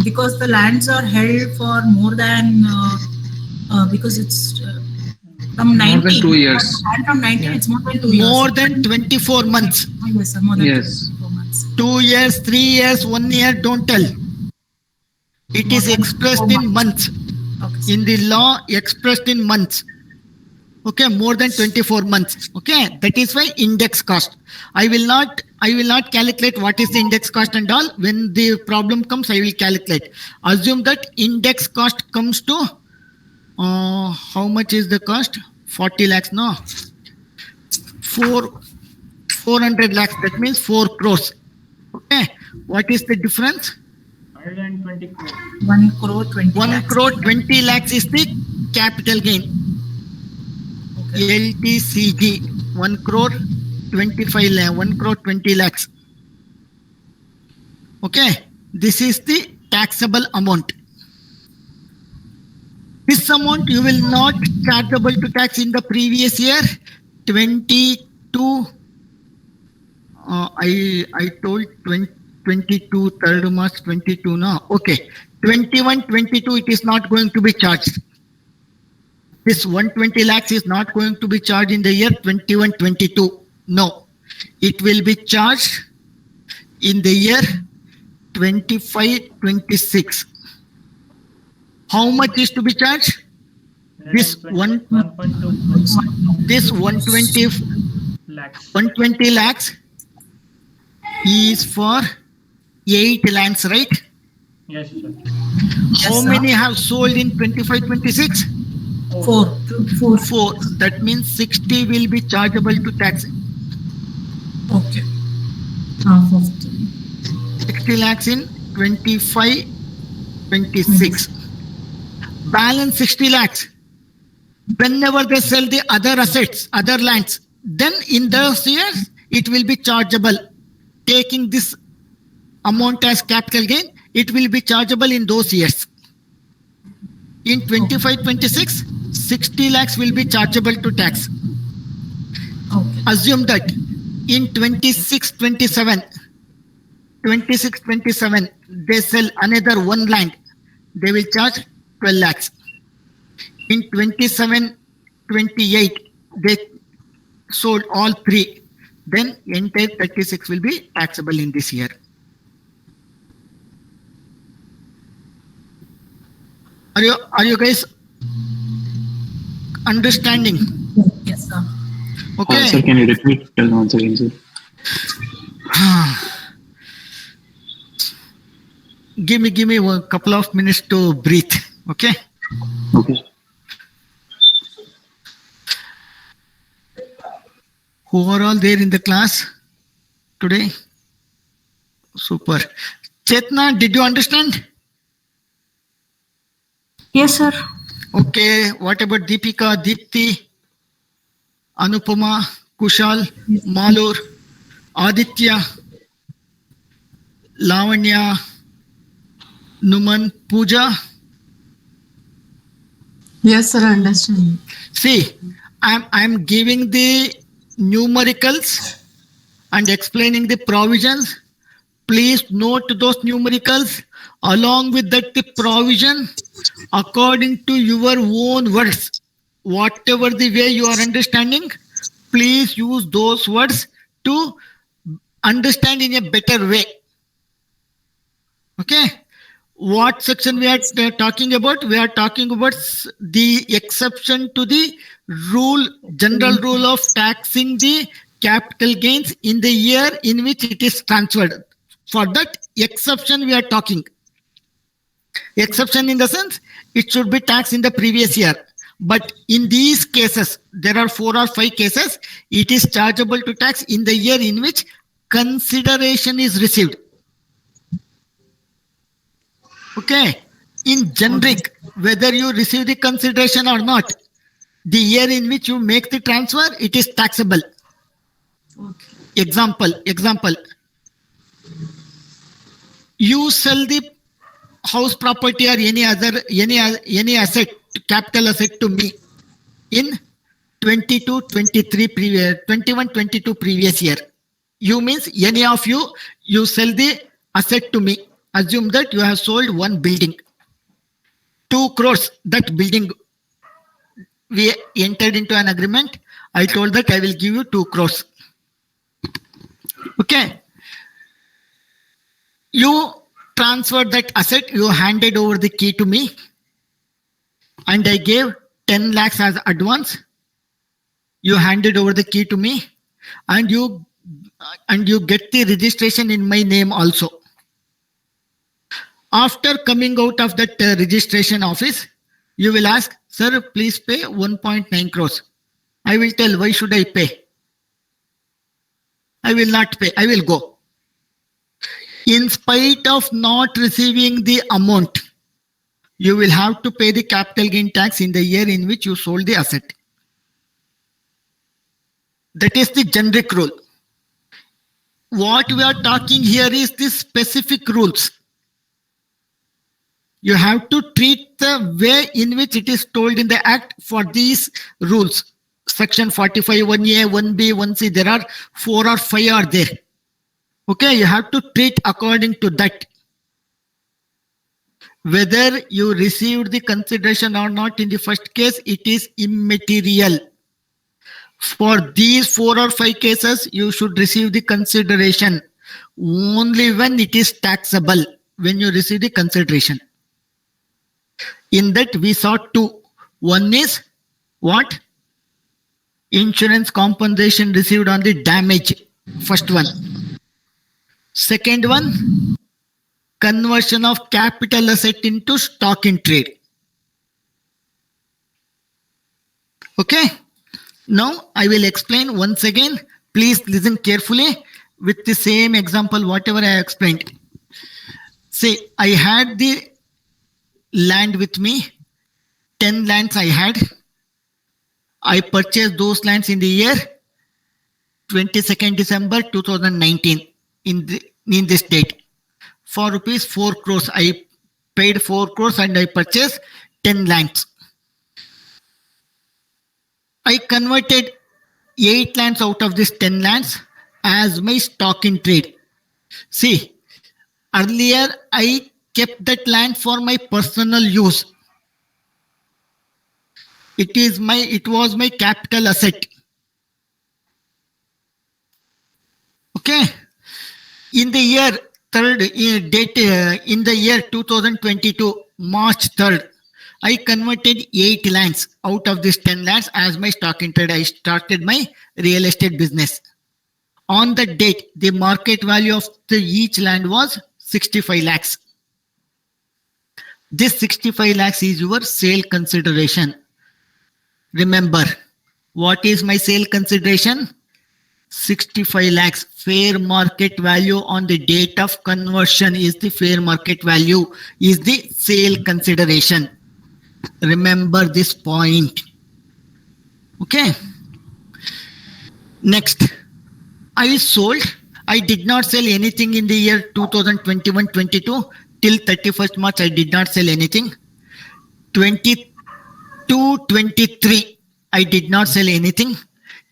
Because the lands are held for more than because it's from 19. More than 2 years. And from 19, it's more than 2 years. More than 24 months. Yes, sir, more than Yes. 24 months. 2 years, 3 years, 1 year, don't tell. It is expressed in months. Okay, sir. In the law, expressed in months. Okay, more than 24 months. Okay, that is why index cost. I will not calculate what is the index cost and all. When the problem comes, I will calculate. Assume that index cost comes to how much is the cost? 40 lakhs, no. 400 lakhs, that means 4 crores. Okay, what is the difference? 120 crores. 1 crore 20 1 lakhs. crore 20 lakhs is the capital gain. Okay. LTCG, 1 crore 25 lakh, 1 crore 20 lakhs. Okay, this is the taxable amount. This amount you will not chargeable to tax in the previous year. 22. I told 22 3rd March 22 now. Okay, 21 22 it is not going to be charged. This 120 lakhs is not going to be charged in the year 21 22. No, it will be charged in the year 25 26. How much is to be charged? This 1.2 crores. this 120 Lakhs. 120 lakhs is for 8 lands, right? Yes, sir. How sir. many have sold in 25-26? 4. 4. That means 60 will be chargeable to tax. Okay. Half of the 60 lakhs in 25-26. Balance 60 lakhs. Whenever they sell the other assets, other lands, then in those years it will be chargeable. Taking this amount as capital gain, it will be chargeable in those years. In 25-26, 60 lakhs will be chargeable to tax. Okay. Assume that in 26-27, they sell another one land, they will charge 12 lakhs. In 27-28, they sold all 3, then entire 36 will be taxable in this year. Are you guys understanding? Yes, sir. Okay. Sir, can you repeat once again, sir? Give me a couple of minutes to breathe. Okay. Okay. Who are all there in the class today? Super. Chetna, did you understand? Yes, sir. Okay. What about Deepika, Deepti, Anupama, Kushal, Malur, Aditya, Lavanya, Numan, Pooja? Yes, sir, I understand. See, I'm giving the numericals and explaining the provisions. Please note those numericals along with that the provision according to your own words. Whatever the way you are understanding, please use those words to understand in a better way. Okay. What section we are talking about? We are talking about the exception to the general rule of taxing the capital gains in the year in which it is transferred. For that exception we are talking. Exception in the sense, it should be taxed in the previous year. But in these cases, there are 4 or 5 cases, it is chargeable to tax in the year in which consideration is received. Okay. In generic, whether you receive the consideration or not, the year in which you make the transfer, it is taxable. Okay. Example. You sell the house property or any asset, capital asset to me in 21-22 previous year. You means any of you sell the asset to me. Assume that you have sold one building. 2 crores, that building, we entered into an agreement. I told that I will give you 2 crores. Okay. You transferred that asset, you handed over the key to me, and I gave 10 lakhs as advance. You handed over the key to me, and you get the registration in my name also. After coming out of that registration office, you will ask, sir, please pay 1.9 crores. I will tell, why should I pay? I will not pay. I will go. In spite of not receiving the amount, you will have to pay the capital gain tax in the year in which you sold the asset. That is the generic rule. What we are talking here is the specific rules. You have to treat the way in which it is told in the Act for these rules. Section 45, 1A, 1B, 1C, there are 4 or 5 are there. Okay, you have to treat according to that. Whether you received the consideration or not in the first case, it is immaterial. For these 4 or 5 cases, you should receive the consideration only when it is taxable, when you receive the consideration. In that, we saw 2. One is what? Insurance compensation received on the damage. First one. Second one, conversion of capital asset into stock in trade. Okay. Now I will explain once again. Please listen carefully with the same example, whatever I explained. See, I had the land with me. 10 lands I had. I purchased those lands in the year 22nd December 2019 in this date. For rupees 4 crores. I paid 4 crores and I purchased 10 lands. I converted 8 lands out of these 10 lands as my stock in trade. See, earlier I kept that land for my personal use. It was my capital asset. Okay. In the year in the year 2022, March 3rd, I converted 8 lands out of these 10 lands as my stock in trade. I started my real estate business. On the date, the market value of each land was 65 lakhs. This 65 lakhs is your sale consideration. Remember, what is my sale consideration? 65 lakhs. Fair market value on the date of conversion is the fair market value, is the sale consideration. Remember this point. Okay. Next, I did not sell anything in the year 2021-22 till 31st March. I did not sell anything. 22-23, I did not sell anything.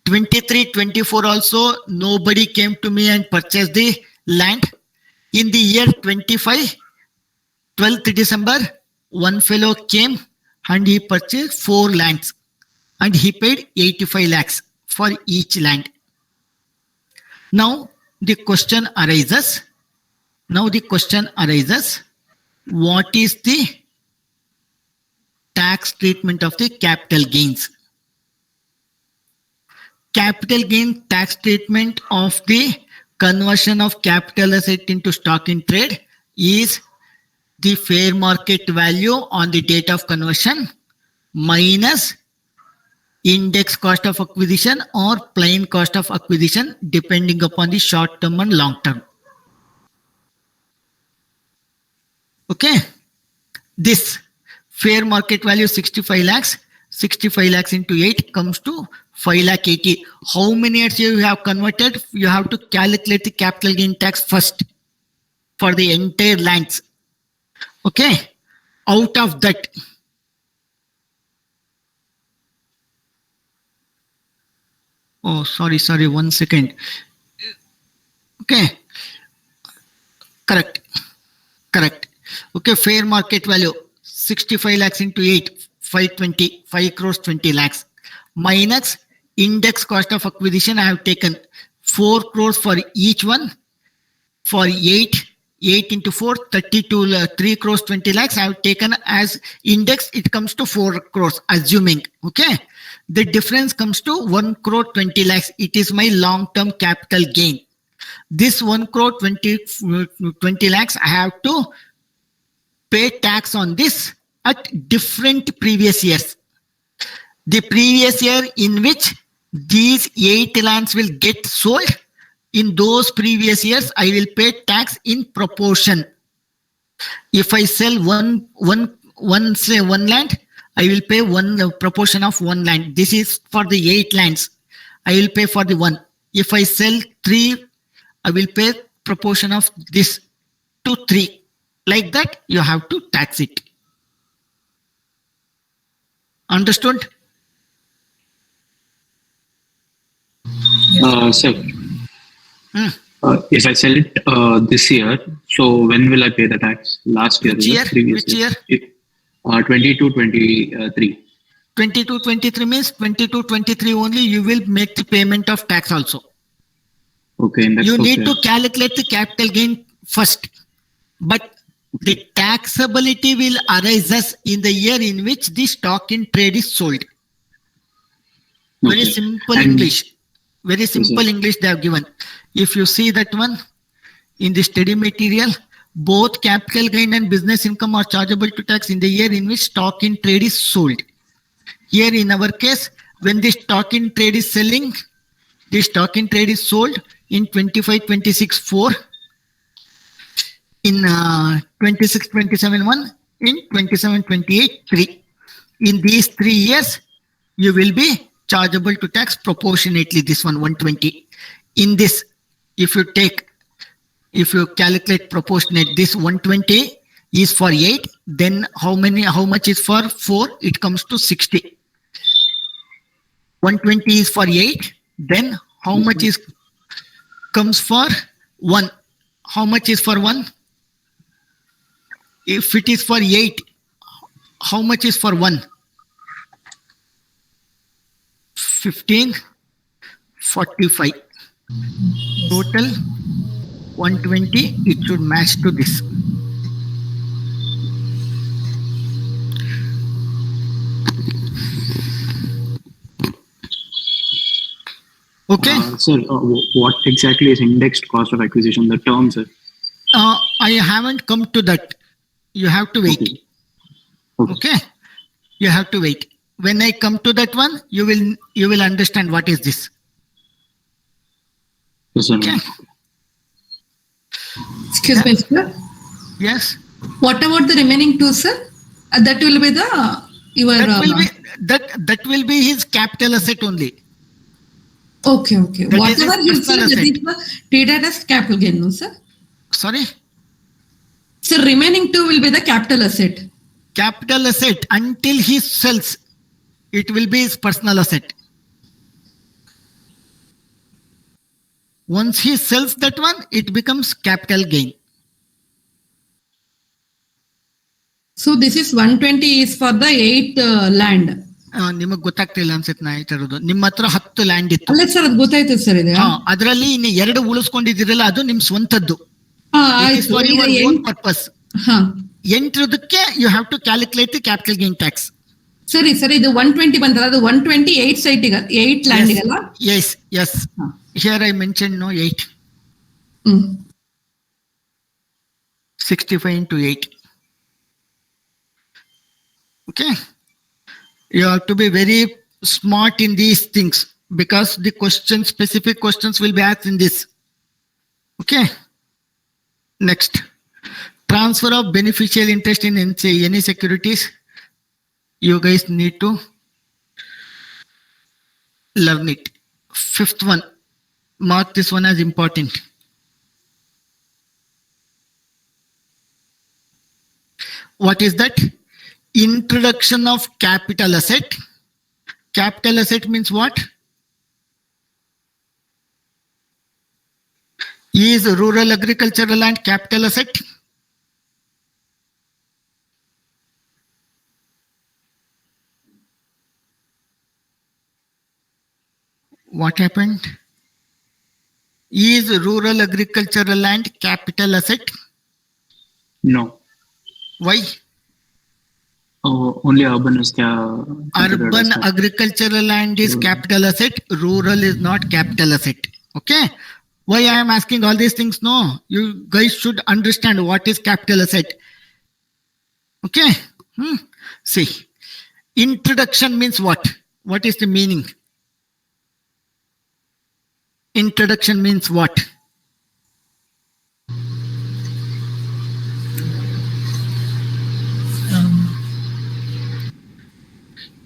23-24 also, nobody came to me and purchased the land. In the year 25, 12th December, one fellow came and he purchased 4 lands and he paid 85 lakhs for each land. Now the question arises, what is the tax treatment of the capital gains? Capital gain tax treatment of the conversion of capital asset into stock in trade is the fair market value on the date of conversion minus index cost of acquisition or plain cost of acquisition depending upon the short term and long term. Okay. This fair market value 65 lakhs. 65 lakhs into 8 comes to 5 lakh 80. How many years you have converted? You have to calculate the capital gain tax first for the entire lands. Okay. Out of that, oh, sorry, 1 second. Okay. Correct. Okay, fair market value 65 lakhs into 8, 520, 5 crores 20 lakhs minus index cost of acquisition. I have taken 4 crores for each one. For 8 into 4, 32, 3 crores 20 lakhs I have taken as index. It comes to 4 crores assuming. Okay. The difference comes to 1 crore 20 lakhs. It is my long-term capital gain. This 1 crore 20 lakhs I have to pay tax on this at different previous years. The previous year in which these 8 lands will get sold, in those previous years, I will pay tax in proportion. If I sell one land, I will pay one proportion of 1 land. This is for the 8 lands. I will pay for the 1. If I sell 3, I will pay proportion of this to 3. Like that, you have to tax it. Understood? Sir, if I sell it this year, so when will I pay the tax? Last year? Which year? Previous Which year? 22-23. 22-23 means 22-23 only you will make the payment of tax also. Okay. You need to calculate the capital gain first. But The taxability will arise us in the year in which the stock in trade is sold. Very Okay. simple And- English. Very Yes, simple sir. English they have given. If you see that one in the study material, both capital gain and business income are chargeable to tax in the year in which stock in trade is sold. Here in our case, when the stock in trade is selling, the stock in trade is sold in 25-26 4, in 26-27 1, in 27-28 3. In these 3 years, you will be chargeable to tax proportionately. This one 120. In this, if you calculate proportionate, this 120 is for 8. Then how much is for 4? It comes to 60. 120 is for 8. Then how much is comes for 1? How much is for 1? If it is for 8, how much is for 1? 15, 45. Total 120. It should match to this. Okay. Sir, what exactly is indexed cost of acquisition? The term, sir. I haven't come to that. You have to wait. Okay. Okay. Okay. You have to wait. When I come to that one, you will understand what is this. Yes, sir. Okay. Excuse me, sir. Yes. What about the remaining two, sir? That will be the your. That will be his capital asset only. Okay, okay. That is Whatever his you said, personal that asset. is treated as capital gain, no, sir? Sorry. So remaining two will be the capital asset. Capital asset until he sells, it will be his personal asset. Once he sells that one, it becomes capital gain. So this is 120 is for the 8 land. ನಿಮಗ್ ಗೊತ್ತಾಗ್ತಿಲ್ಲ ಅನ್ಸುತ್ತೆ ನಾ ಹೇಳ್ತಿರೋದು. ನಿಮ್ಮ ಹತ್ರ 10 land ಇತ್ತು. ಅಲ್ಲ sir ಅದು ಗೊತ್ತಾಯ್ತು ಸರ್ ಇದೆ. ಅದರಲ್ಲಿ ಇನ್ನು 2 ಉಳಿಸ್ಕೊಂಡಿದ್ದೀರಲ್ಲ ಅದು ನಿಮ್ ಸ್ವಂತದ್ದು. ಆಯ್ತು. For your own purpose. ಹಾ. 8ಕ್ಕೆ you have to calculate the capital gain tax. ಸರಿ ಸರಿ, ಇದು 120 ಬಂತಲ್ಲ, ಅದು 128 ಸೈಟಿಗೆ 8 ಲ್ಯಾಂಡ್ಗಲ್ಲ. Yes yes. Here I mention no 8. 65 into 8. Okay. You have to be very smart in these things because the specific questions will be asked in this. Okay. Next. Transfer of beneficial interest in any securities. You guys need to learn it. 5th one. Mark this one as important. What is that? Introduction of capital asset. Capital asset means what? Is rural agricultural land capital asset? What happened? Is rural agricultural land capital asset? No. Why? Only urban is Urban agricultural land is capital asset. Rural is not capital asset. Okay. Why I am asking all these things? No, you guys should understand what is capital asset. Okay. See, introduction means what? What is the meaning? Introduction means what?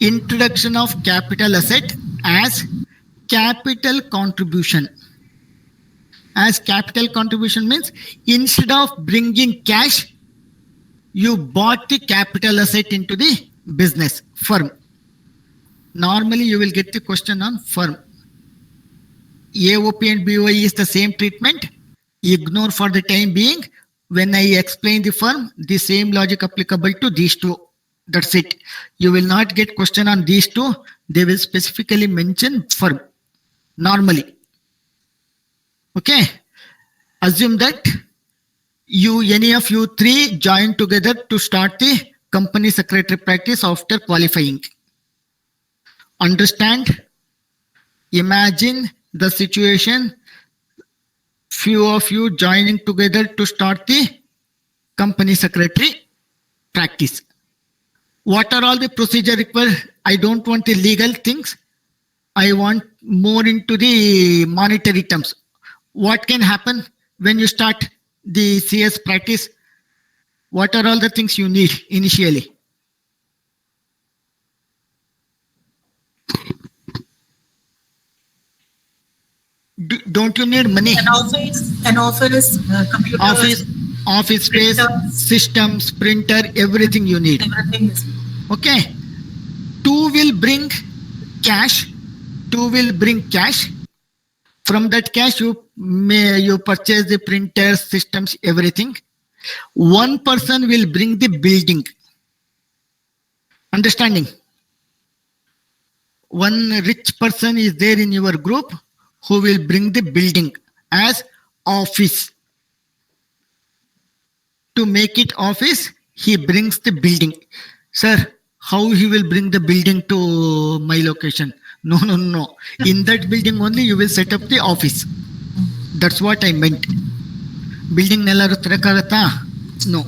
Introduction of capital asset as capital contribution. As capital contribution means instead of bringing cash, you bought the capital asset into the business firm. Normally you will get the question on firm. AOP and BOI is the same treatment. Ignore for the time being. When I explain the firm, the same logic applicable to these two. That's it. You will not get question on these two. They will specifically mention firm. Normally. Okay. Assume that any of you three join together to start the company secretary practice after qualifying. Understand? Imagine the situation. Few of you joining together to start the company secretary practice. What are all the procedure required? I don't want the legal things. I want more into the monetary terms. What can happen when you start the CS practice? What are all the things you need initially? Don't you need money? An office, computer. Office space, printers. systems, printer, everything you need. Everything is. Okay. Two will bring cash. From that cash, you purchase the printers, systems, everything. One person will bring the building. Understanding? One rich person is there in your group who will bring the building as office. To make it office, he brings the building. Sir, how he will bring the building to my location? No. In that building only you will set up the office. That's what I meant. Building nella karata? No.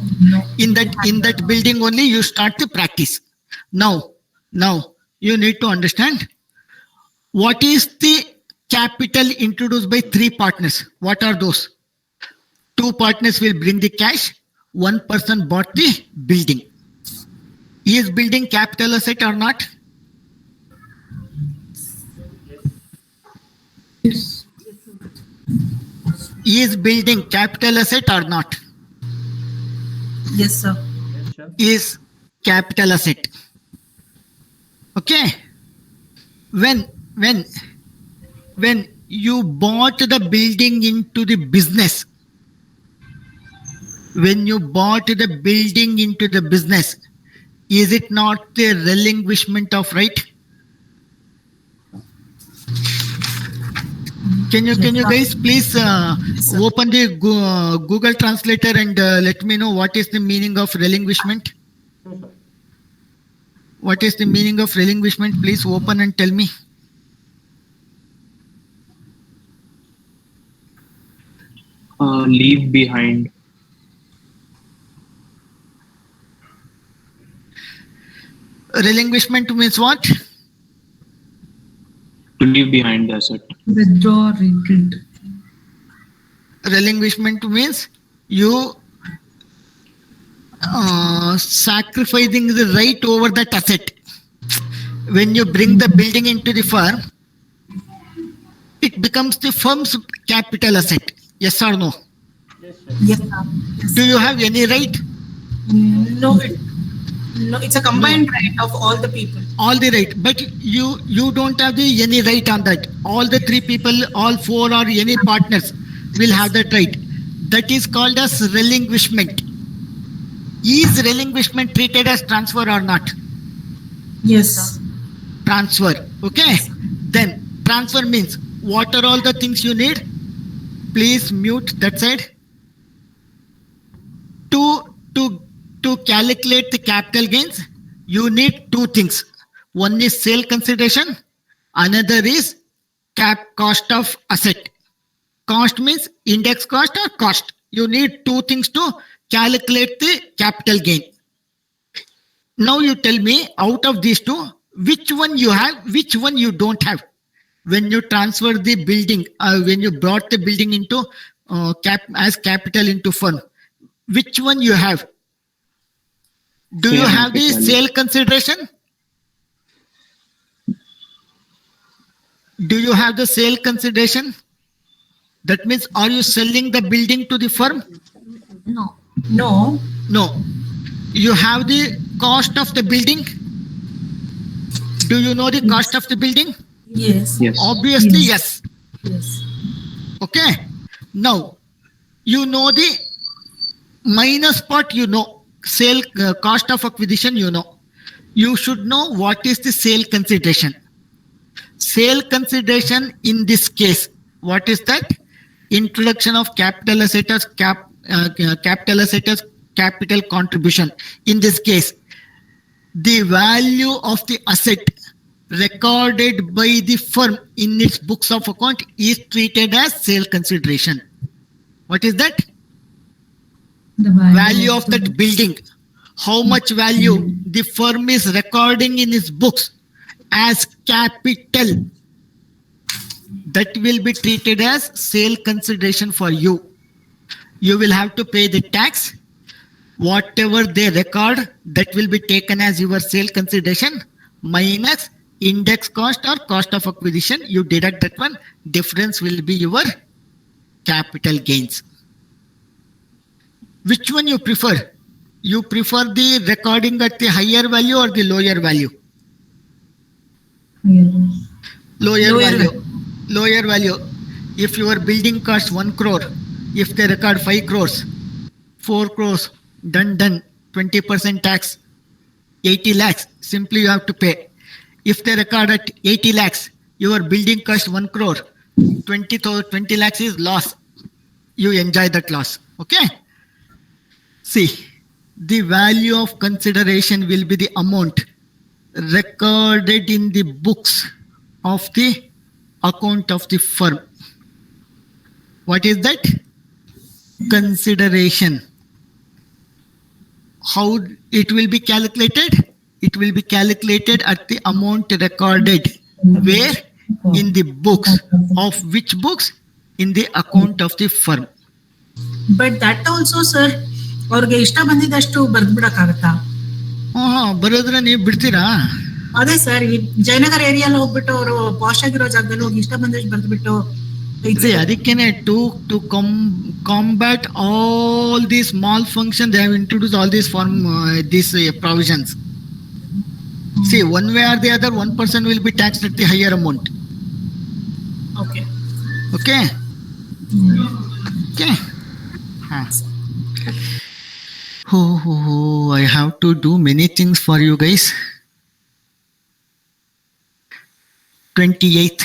In that building only you start the practice. Now you need to understand what is the capital introduced by three partners. What are those? Two partners will bring the cash. One person bought the building. Is building capital asset or not? Yes. Is building capital asset or not? Yes, sir. Yes, sir. Is capital asset. Okay. When you bought the building into the business, is it not the relinquishment of right? Can you guys please open the Google Translator and let me know what is the meaning of relinquishment? Sure, sir. What is the meaning of relinquishment? Please open and tell me. Leave behind. Relinquishment means what? To leave behind the asset. Withdraw, retreat. Relinquishment means you sacrificing the right over that asset. When you bring the building into the firm, it becomes the firm's capital asset. Yes or no? Yes, sir. Yes, sir. Yes. Do you have any right? No, it's a combined right of all the people. All the right, but you don't have any right on that. All the three people, all four or any partners will have that right. That is called as relinquishment. Is relinquishment treated as transfer or not? Yes. Transfer. Okay. Then transfer means what are all the things you need? Please mute that side. To calculate the capital gains, you need two things. One is sale consideration. Another is cost of asset. Cost means index cost or cost. You need two things to calculate the capital gain. Now you tell me out of these two, which one you have, which one you don't have. When you transfer the building, when you brought the building into as capital into firm, which one you have? Do you have the sale consideration? Do you have the sale consideration? That means, are you selling the building to the firm? No. No. You have the cost of the building. Do you know the cost of the building? Yes. Obviously, yes. Yes. Okay. Now, you know the minus part, you know. Sale cost of acquisition, you know. You should know what is the sale consideration. Sale consideration in this case, what is that? Introduction of capital asset as capital asset as capital contribution. In this case, the value of the asset recorded by the firm in its books of account is treated as sale consideration. What is that? The Value of that building. How much value the firm is recording in its books as capital, that will be treated as sale consideration for you. You will have to pay the tax. Whatever they record, that will be taken as your sale consideration minus index cost or cost of acquisition. You deduct that one. Difference will be your capital gains. Which one you prefer? You prefer the recording at the higher value or the lower value? Lower value. Lower value. If your building costs 1 crore, if they record 5 crores, 4 crores, done, 20% tax, 80 lakhs, simply you have to pay. If they record at 80 lakhs, your building cost 1 crore, 20 lakhs is loss. You enjoy that loss. Okay? See, the value of consideration will be the amount recorded in the books of the account of the firm. What is that? Consideration. How it will be calculated? It will be calculated at the amount recorded. Where? In the books. Of which books? In the account of the firm. But that also, sir, ಅವ್ರಿಗೆ ಇಷ್ಟ ಬಂದಿದ್ದಷ್ಟು ಬರ್ದ್ಬಿಡಕ್ಕಾಗತ್ತಾ? ಬರೋದ್ರ ನೀವು ಬಿಡ್ತೀರಾ? ಅದೇ sir, ಈ ಜಯನಗರ ಏರಿಯಲ್ಲಿ ಹೋಗ್ಬಿಟ್ಟು ಅವರು posh ಆಗಿರೋ ಜಾಗದಲ್ಲಿ ಹೋಗಿ ಇಷ್ಟ ಬಂದಷ್ಟು ಬರ್ದ್ಬಿಟ್ಟು ಅದಕ್ಕೇನೆ to combat all these malfunction, they have introduced all these provisions. See, one way or the other, one person will be taxed at the higher amount. Okay. Okay. Okay. I have to do many things for you guys. 28th.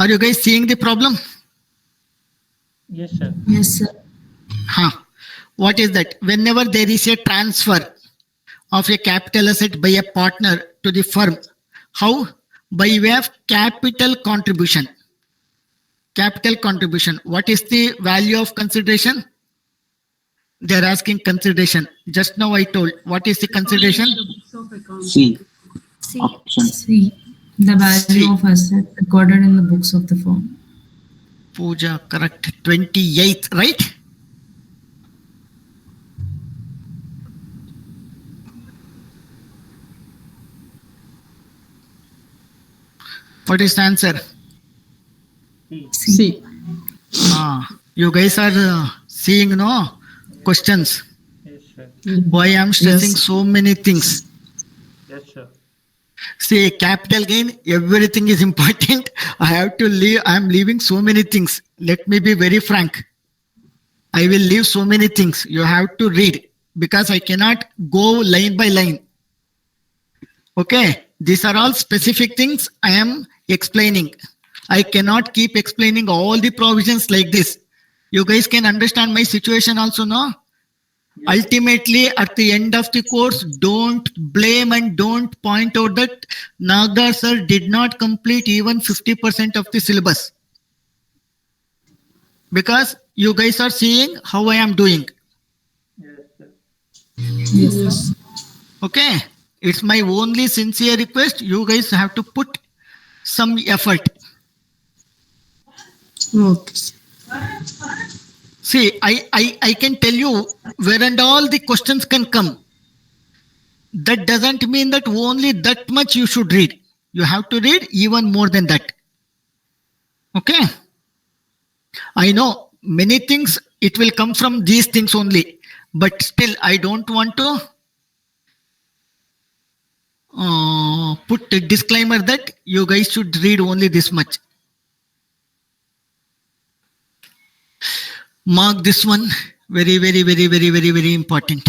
Are you guys seeing the problem? Yes, sir. Yes, sir. What is that? Whenever there is a transfer of a capital asset by a partner to the firm, how? By way of capital contribution. Capital contribution. What is the value of consideration? They are asking consideration. Just now I told. What is the consideration? C. Option. C. The value of asset recorded in the books of the firm. Pooja, correct. 28th, right? What is the answer? C. You guys are seeing no questions. Yes, sir. Why I am stressing Yes. so many things. Yes, sir. See, capital gain, everything is important. I have to leave. I am leaving so many things. Let me be very frank. I will leave so many things. You have to read because I cannot go line by line. Okay. These are all specific things I am explaining. I cannot keep explaining all the provisions like this. You guys can understand my situation also, no? Ultimately, at the end of the course, don't blame and don't point out that Nagar sir did not complete even 50% of the syllabus. Because you guys are seeing how I am doing. Yes, sir. Yes. Okay. It's my only sincere request. You guys have to put some effort. Okay. See, I can tell you where and all the questions can come. That doesn't mean that only that much you should read. You have to read even more than that. Okay? I know many things, it will come from these things only. But still, I don't want to put a disclaimer that you guys should read only this much. Mark this one. Very, very, very, very, very, very important.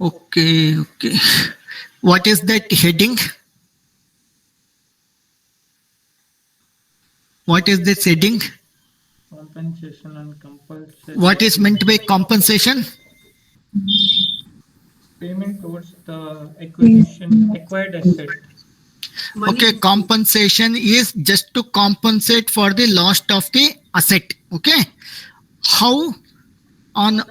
Okay. What is that heading? What is this heading? Compensation and compulsion. What is meant by compensation? Payment towards the acquisition acquired asset. Okay, compensation is just to compensate for the loss of the asset. Okay, how on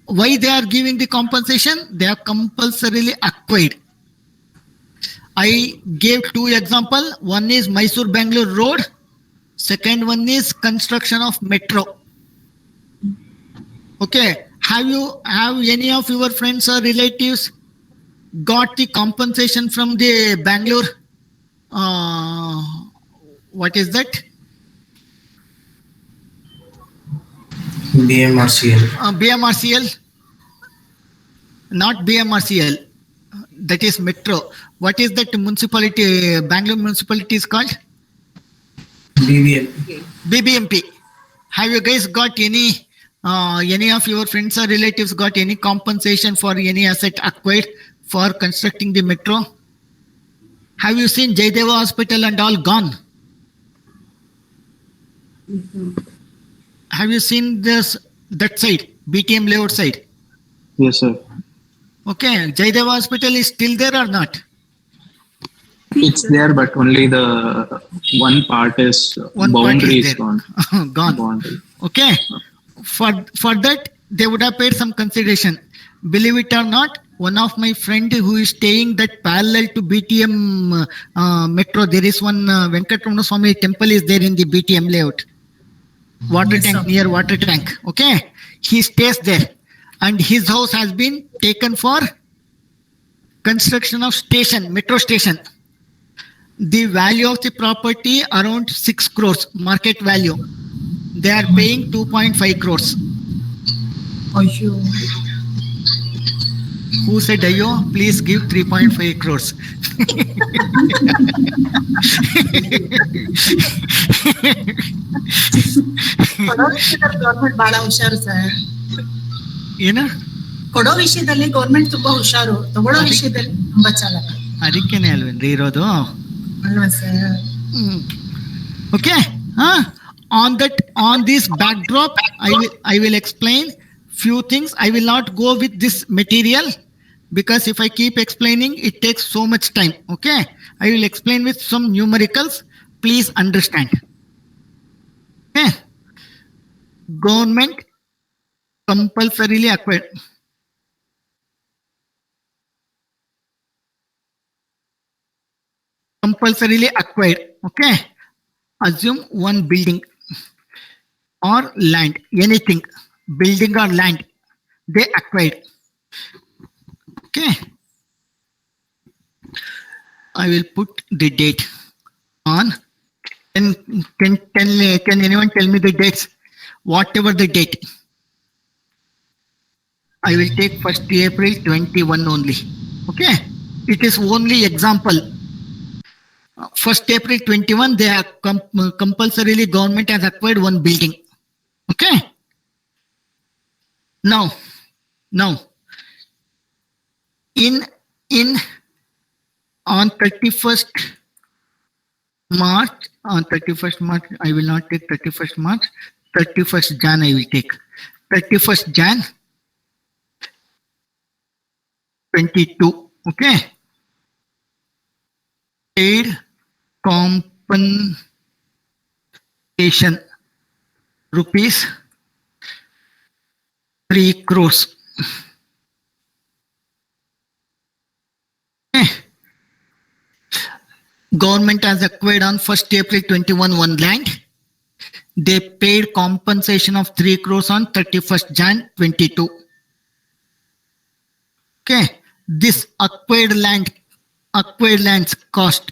why they are giving the compensation? They are compulsorily acquired. I gave two examples. One is Mysore Bangalore road. Second one is construction of metro. Okay, have any of your friends or relatives got the compensation from the Bangalore? What is that? BMRCL. BMRCL, not BMRCL. That is metro. What is that municipality? Bangalore municipality is called BBMP. BBMP. Have you guys got any of your friends or relatives got any compensation for any asset acquired for constructing the metro? Have you seen Jaydeva Hospital and all gone? Have you seen that side, BTM layout side? Yes, sir. Okay, Jaydeva Hospital is still there or not? It's there, but only the one part is boundary is gone. Gone. Boundary. Okay, for that they would have paid some consideration. Believe it or not, one of my friend who is staying that parallel to BTM metro, there is one Venkatramana Swami temple is there in the BTM layout. Water tank, near water tank. Okay, he stays there, and his house has been taken for construction of metro station. The value of the property around 6 crores market value. They are paying 2.5 crores. Ayyo. Who said ayo? Please give 3.5 crores. Government ಬಹಳ ಹುಷಾರು sir. ಏನ ಕೊಡೋ ವಿಷಯದಲ್ಲಿ government ತುಂಬಾ ಹುಷಾರು, ತಗೊಳ್ಳೋ ವಿಷಯದಲ್ಲಿ ತುಂಬಾ ಚಾಲಾಕ. ಅದಕ್ಕೇನೆ ಅಲ್ವೇನ್ರಿ ಇರೋದು? ಅಲ್ವಾ sir? Okay. On this backdrop, I will explain few things. I will not go with this material because if I keep explaining, it takes so much time. Okay. I will explain with some numericals. Please understand. Okay. Government compulsorily acquired. Compulsorily acquired. Okay. Assume one building or land, anything, building or land, they acquired. Okay. I will put the date on. Can anyone tell me the dates? Whatever the date. I will take 1st April 21 only. Okay. It is only example. 1st April 21, they are compulsorily government has acquired one building. Okay. Now, in on 31st March, I will not take 31st March. 31st Jan I will take. 31st Jan 22. Okay. Paid compensation rupees 3 crores. Okay. Government has acquired on 1st April 21 one land. They paid compensation of 3 crores on 31st Jan 22. Okay. This acquired land cost.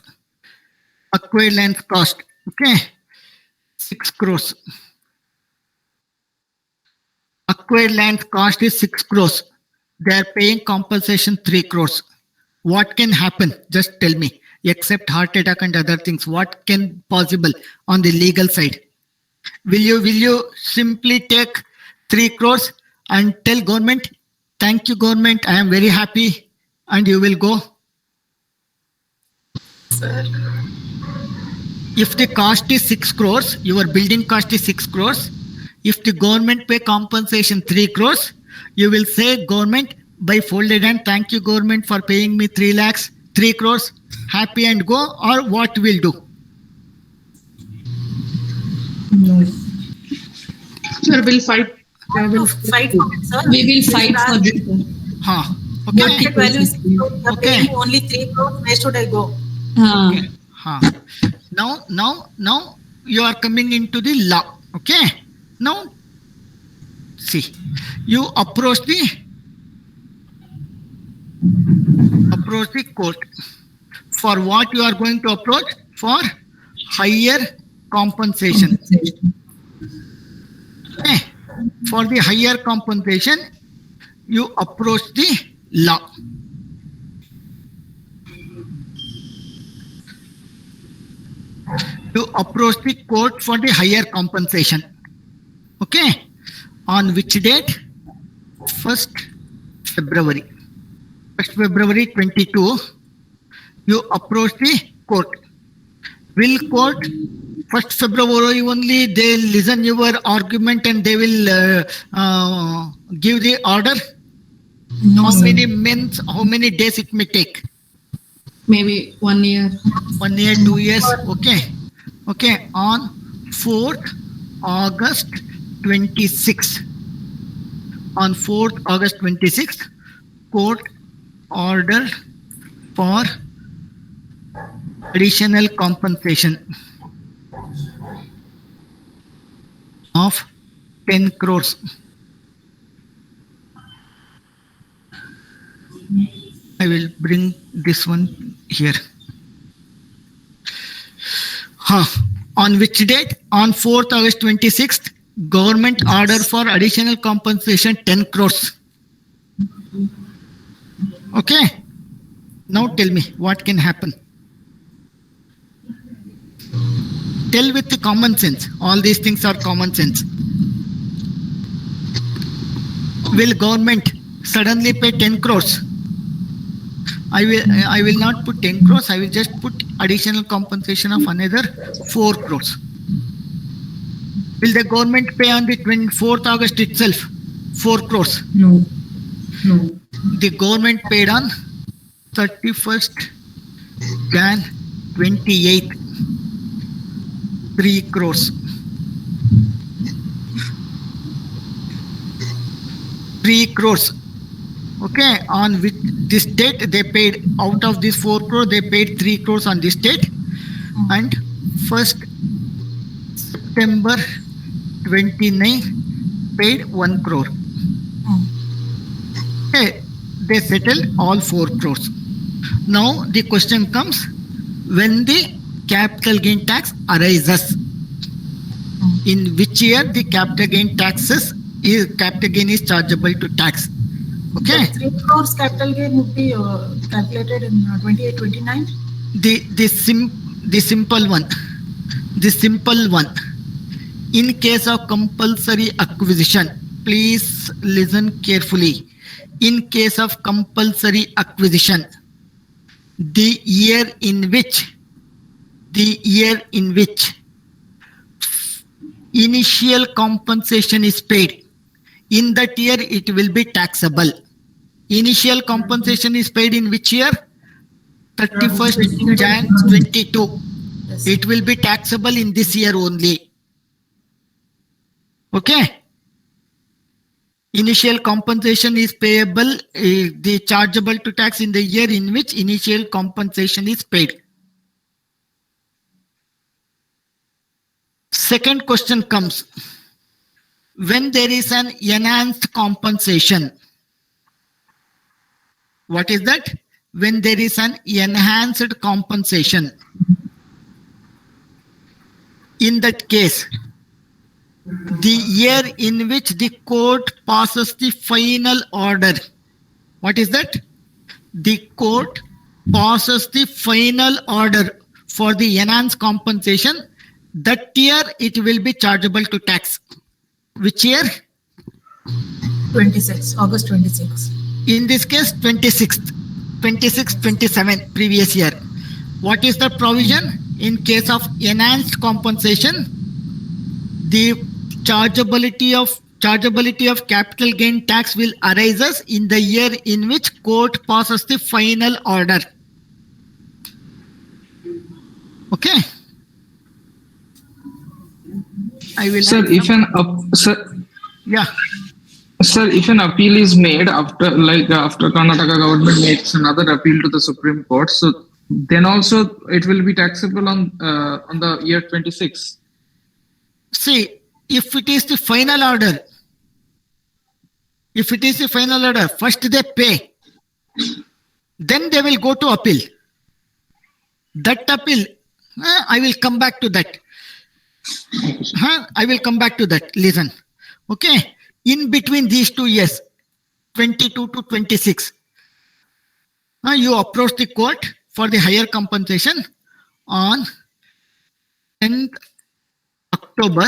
Okay. 6 crores. Acquired land cost is 6 crores. They are paying compensation 3 crores. What can happen? Just tell me. Except heart attack and other things, what can possible on the legal side? Will you simply take 3 crores and tell government thank you government, I am very happy, and you will go. Sir, If the cost is 6 crores, your building cost is 6 crores. If the government pay compensation 3 crores, you will say government by folded hand, thank you government for paying me 3 lakhs, 3 crores, happy and go, or what will do? No. Sir, we'll fight. to fight for it, sir. We will fight for this. Sir. Huh. Market Okay. value is 6 crores. You're Okay. paying me only 3 crores. Where should I go? Okay. Huh. Now you are coming into the law. Okay. Now see, you approach the court. For what you are going to approach? For higher compensation. Okay. For the higher compensation, you approach the law. You approach the court for the higher compensation. Okay. On which date? 1st February. 1st February 22, you approach the court. Will court 1st February only they listen your argument and they will give the order? No, How sir. many months, how many days it may take? Maybe 1 year. 1 year, 2 years. Okay. Okay. On 4th August 26th. On 4th August 26th, court order for additional compensation of 10 crores. I will bring this one here. On which date? On 4th August 26th, government order for additional compensation 10 crores. Okay. Now tell me what can happen. Tell with the common sense. All these things are common sense. Will government suddenly pay 10 crores? I will not put 10 crores. I will just put additional compensation of another 4 crores. Will the government pay on the 24th August itself 4 crores? No. The government paid on 31st Jan 28th 3 crores. 3 crores. Okay, on which this date they paid, out of this 4 crore they paid 3 crores on this date, and 1st September 29 paid 1 crore. Okay, they settled all 4 crores. Now the question comes, when the capital gain tax arises, in which year the capital gain is chargeable to tax? Okay. The 3 crores capital gain would be calculated in 28, 29. The simple one. In case of compulsory acquisition, please listen carefully. In case of compulsory acquisition, the year in which initial compensation is paid, in that year it will be taxable. Initial compensation is paid in which year? 31st Jan 22. Yes. It will be taxable in this year only. Okay. Initial compensation is payable, the chargeable to tax in the year in which initial compensation is paid. Second question comes, when there is an enhanced compensation. What is that? When there is an enhanced compensation. In that case, the year in which the court passes the final order. What is that? The court passes the final order for the enhanced compensation. That year it will be chargeable to tax. Which year? 26, August 26. In this case, 26th, 27 previous year. What is the provision? In case of enhanced compensation, the chargeability of capital gain tax will arise in the year in which court passes the final order. Okay. I will. Sir, if an appeal is made after Karnataka government makes another appeal to the Supreme Court, so then also it will be taxable on the year 26. See, if it is the final order, first they pay, then they will go to appeal. That appeal, I will come back to that. Listen. Okay. In between these 2 years, 22 to 26, you approach the court for the higher compensation on 10th October.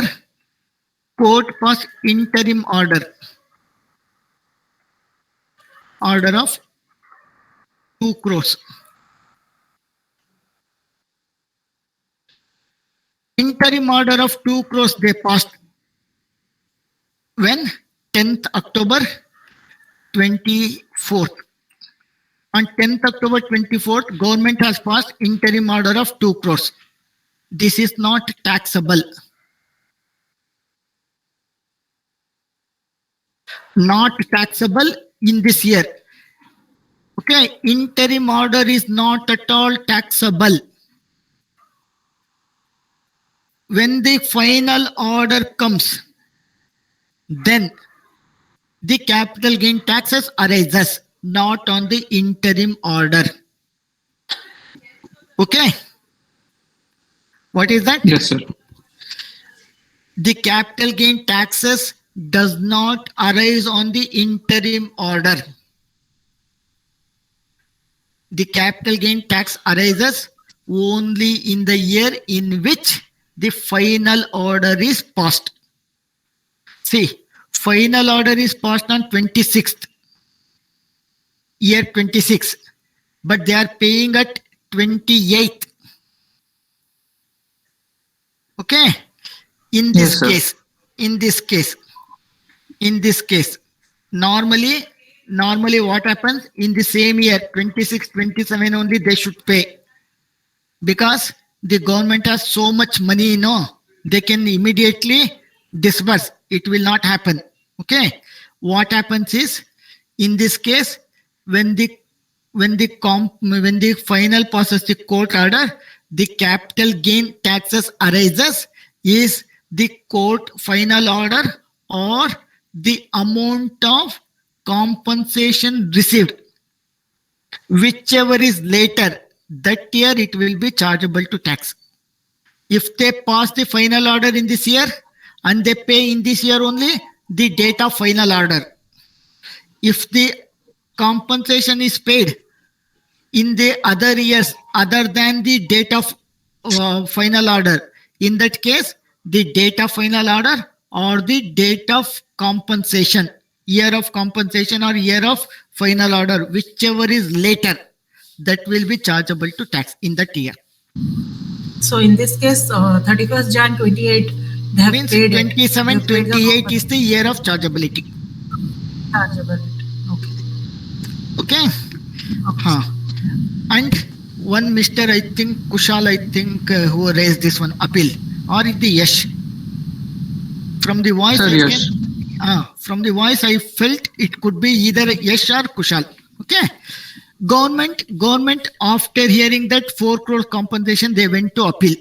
Court passed interim order of 2 crores. Interim order of 2 crores they passed when? 10th October 24th. On 10th October 24th, government has passed interim order of 2 crores. This is not taxable. Not taxable in this year. Okay, interim order is not at all taxable. When the final order comes, then the capital gain taxes arises, not on the interim order. Okay. What is that? Yes, sir. The capital gain taxes does not arise on the interim order. The capital gain tax arises only in the year in which the final order is passed. See, final order is passed on 26th, year 26, but they are paying at 28th. Okay. In this case, normally what happens in the same year, 26, 27 only they should pay, because the government has so much money, they can immediately disburse. It will not happen. Okay. What happens is, in this case, when the final passes the court order, the capital gain taxes arises is the court final order or the amount of compensation received. Whichever is later, that year it will be chargeable to tax. If they pass the final order in this year and they pay in this year only, the date of final order. If the compensation is paid in the other years other than the date of final order, in that case, the date of final order or the date of compensation, year of compensation or year of final order, whichever is later, that will be chargeable to tax in that year. So in this case, 31st Jan 28, they have Means paid 27, 28 is the year of chargeability. Chargeability. Okay. And one Mr. I think Kushal, who raised this one appeal, or the Yash. From the voice, from the voice, I felt it could be either Yash or Kushal. Okay. Government, after hearing that 4 crore compensation, they went to appeal.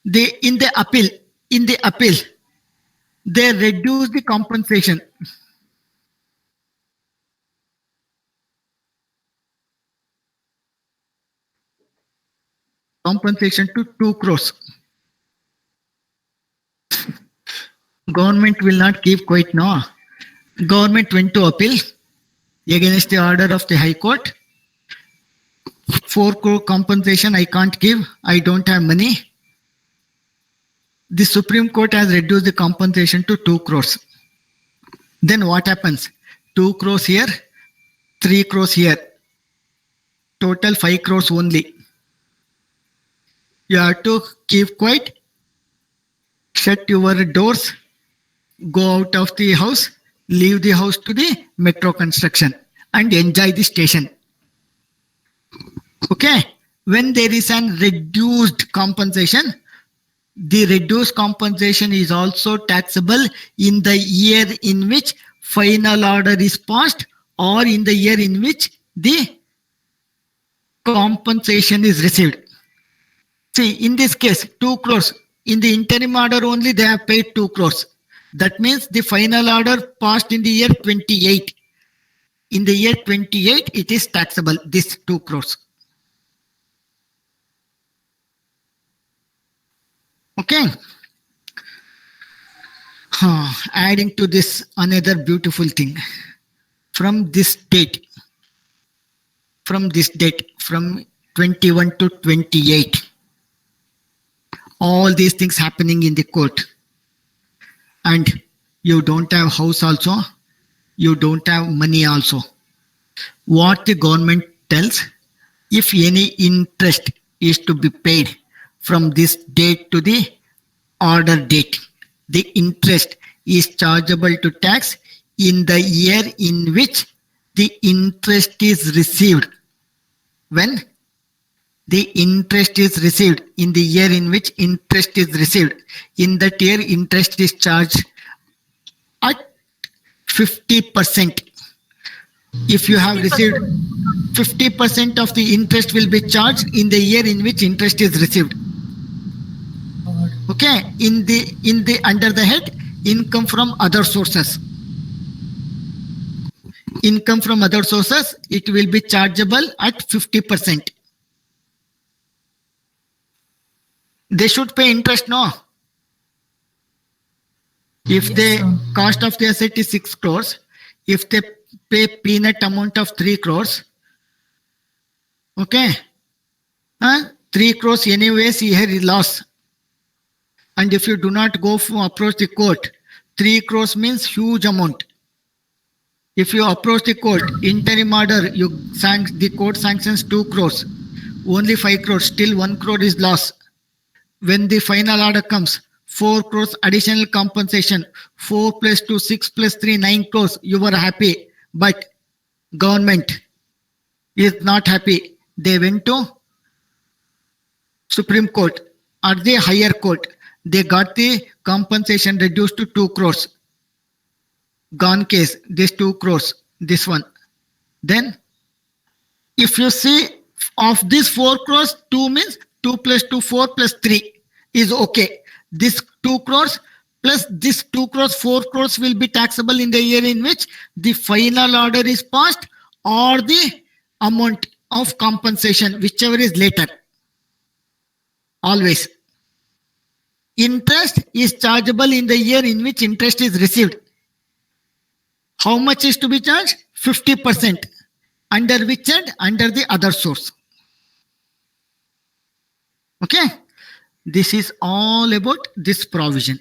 In the appeal, they reduced the compensation. Compensation to 2 crores. Government will not keep quiet, no. Government went to appeal against the order of the High Court. 4 crore compensation I can't give. I don't have money. The Supreme Court has reduced the compensation to 2 crores. Then what happens? 2 crores here, 3 crores here. Total 5 crores only. You have to keep quiet, shut your doors, go out of the house, leave the house to the metro construction and enjoy the station. Okay. When there is an reduced compensation, the reduced compensation is also taxable in the year in which final order is passed or in the year in which the compensation is received. See, in this case, 2 crores. In the interim order only, they have paid 2 crores. That means the final order passed in the year 28. In the year 28, it is taxable, this 2 crores. Okay. Adding to this, another beautiful thing. From this date, from 21 to 28, all these things happening in the court. And you don't have house also, you don't have money also. What the government tells, if any interest is to be paid from this date to the order date, the interest is chargeable to tax in the year in which the interest is received. When the interest is received, in the year in which interest is received, in that year interest is charged at 50%. If you have received 50% of the interest will be charged in the year in which interest is received. Okay, in the under the head income from other sources. Income from other sources, it will be chargeable at 50%. They should pay interest, no? If the cost of the asset is 6 crores, if they pay peanut amount of 3 crores, okay, 3 crores anyways here is loss. And if you do not go for approach the court, 3 crores means huge amount. If you approach the court, interim order, the court sanctions 2 crores, only 5 crores, still 1 crore is loss. When the final order comes, 4 crores additional compensation, 4 plus 2, 6 plus 3, 9 crores, you were happy. But government is not happy. They went to Supreme Court or the higher court. They got the compensation reduced to 2 crores. Gone case, this 2 crores, this one. Then, if you see of this 4 crores, 2 means 2 plus 2, 4 plus 3 is okay. This 2 crores plus this 2 crores, 4 crores will be taxable in the year in which the final order is passed or the amount of compensation, whichever is later. Always. Interest is chargeable in the year in which interest is received. How much is to be charged? 50%. Under which head? Under the other source. Okay. This is all about this provision.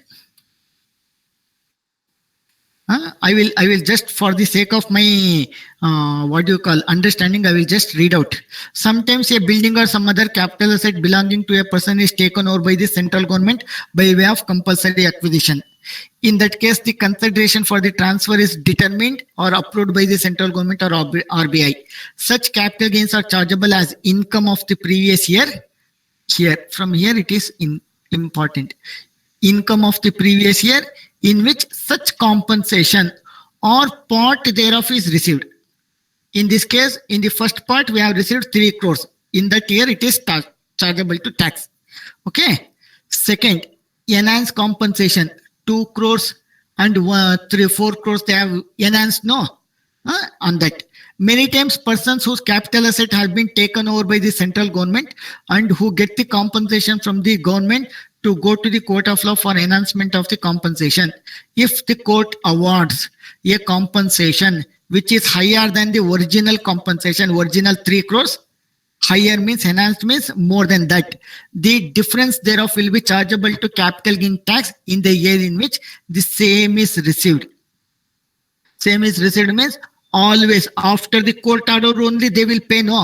I will just, for the sake of my understanding, I will just read out. Sometimes a building or some other capital asset belonging to a person is taken over by the central government by way of compulsory acquisition. In that case, the consideration for the transfer is determined or approved by the central government or RBI. Such capital gains are chargeable as income of the previous year. From here it is important. Income of the previous year in which such compensation or part thereof is received. In this case, in the first part, we have received 3 crores. In that year, it is chargeable to tax. Okay. Second, enhanced compensation, 2 crores and 4 crores they have enhanced, no? On that. Many times, persons whose capital asset has been taken over by the central government and who get the compensation from the government to go to the court of law for enhancement of the compensation. If the court awards a compensation which is higher than the original compensation, original 3 crores, higher means enhanced means more than that. The difference thereof will be chargeable to capital gain tax in the year in which the same is received. Same is received means always after the court order only they will pay, no.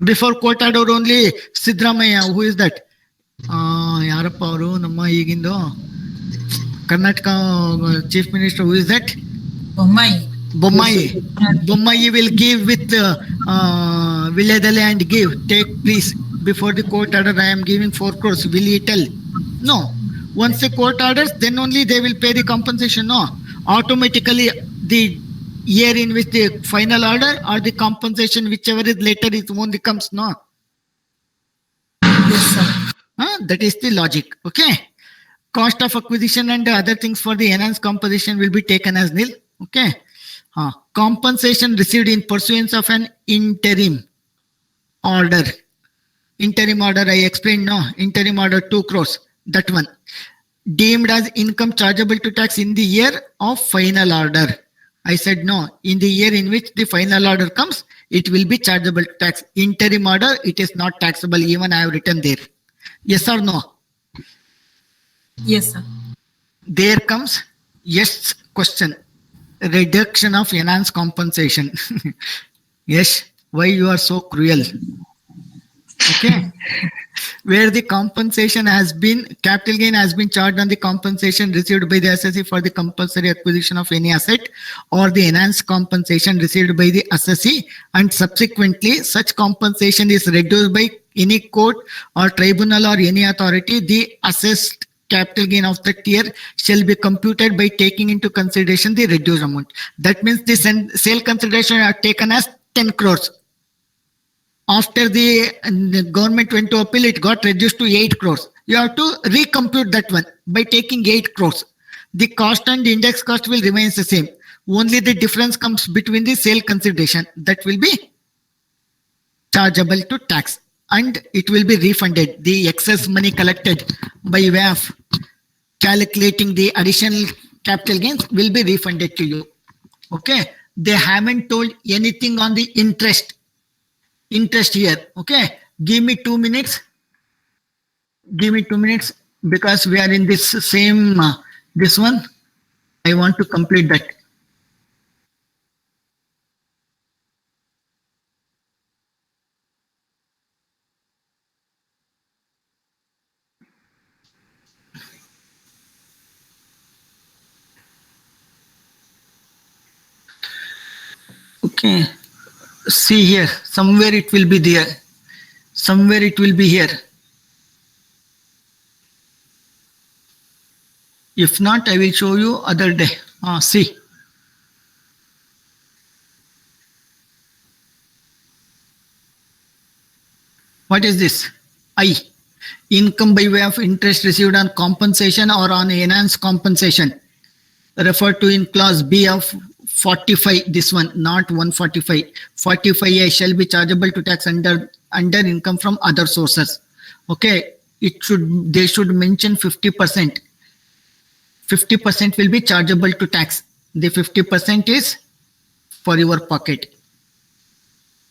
Before court order only, Sidharthworld, who is that? ಯಾರಪ್ಪ ಅವರು ನಮ್ಮ ಈಗಿಂದು Karnataka chief minister, who is that? Bommai will give with Villadale and give, take please before the court order I am giving 4 crores. Will he tell? No. Once the court orders, then only they will pay the compensation. No. Automatically the year in which the final order or the compensation, whichever is later, it only comes. No. Yes, sir. That is the logic. Okay. Cost of acquisition and other things for the enhanced compensation will be taken as nil. Okay. Compensation received in pursuance of an interim order. Interim order, I explained, no. Interim order 2 crores. That one. Deemed as income chargeable to tax in the year of final order. I said no. In the year in which the final order comes, it will be chargeable to tax. Interim order, it is not taxable. Even I have written there. Yes or no? Yes, sir. There comes yes question. Reduction of enhanced compensation. Yes. Why you are so cruel? Okay. Where the compensation has been, capital gain has been charged on the compensation received by the assessee for the compulsory acquisition of any asset, or the enhanced compensation received by the assessee, and subsequently such compensation is reduced by any court or tribunal or any authority, the assessed capital gain of that year shall be computed by taking into consideration the reduced amount. That means the sale consideration are taken as 10 crores. After the government went to appeal, it got reduced to 8 crores. You have to recompute that one by taking 8 crores. The cost and index cost will remain the same. Only the difference comes between the sale consideration. That will be chargeable to tax, and it will be refunded. The excess money collected by way of calculating the additional capital gains will be refunded to you. Okay. They haven't told anything on the interest here. Okay. Give me 2 minutes. Give me 2 minutes, because we are in this same, this one. I want to complete that. Okay. See here, somewhere it will be there. Somewhere it will be here. If not, I will show you other day. See. What is this? I. Income by way of interest received on compensation or on enhanced compensation. Referred to in clause B of 45, this one, not 145. 45A shall be chargeable to tax under income from other sources. Okay, they should mention 50%. 50% will be chargeable to tax. The 50% is for your pocket.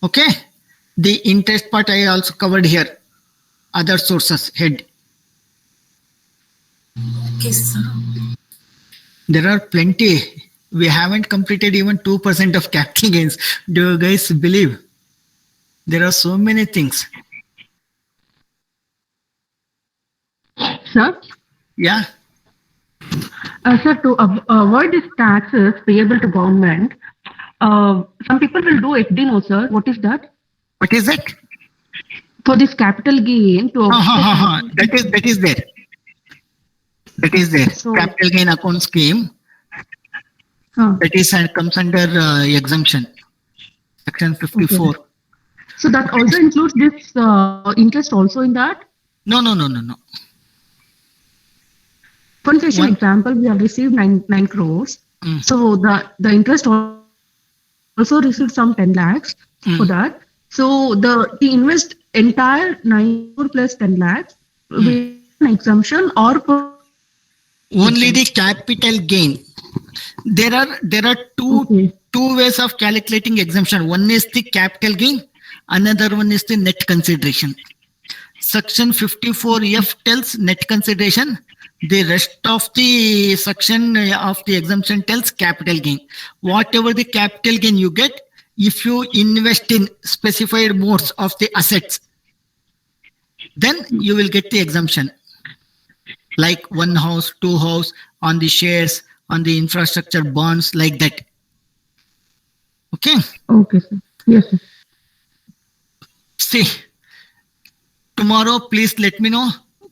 Okay, the interest part I also covered here. Other sources head. Okay, sir. There are plenty. We haven't completed even 2% of capital gains. Do you guys believe? There are so many things. Sir? Yeah. Sir, to avoid these taxes payable to government, some people will do FD, no, sir. What is that? What is that? For this capital gain to That is there. That is there. So- Capital gain account scheme. That is comes under exemption. Section 54. Okay. So that also includes this interest also in that? No. Compensation One- example, we have received 9 crores. Mm. So the interest also received some 10 lakhs for that. So the invest entire 9 crore plus 10 lakhs with an exemption or Only the capital gain. There are two ways of calculating exemption. One is the capital gain, another one is the net consideration. Section 54F tells net consideration. The rest of the section of the exemption tells capital gain. Whatever the capital gain you get, if you invest in specified modes of the assets, then you will get the exemption. Like 1 house, 2 house, on the shares, on the infrastructure bonds, like that. Okay. Okay, sir. Yes, sir. See, tomorrow, please let me know.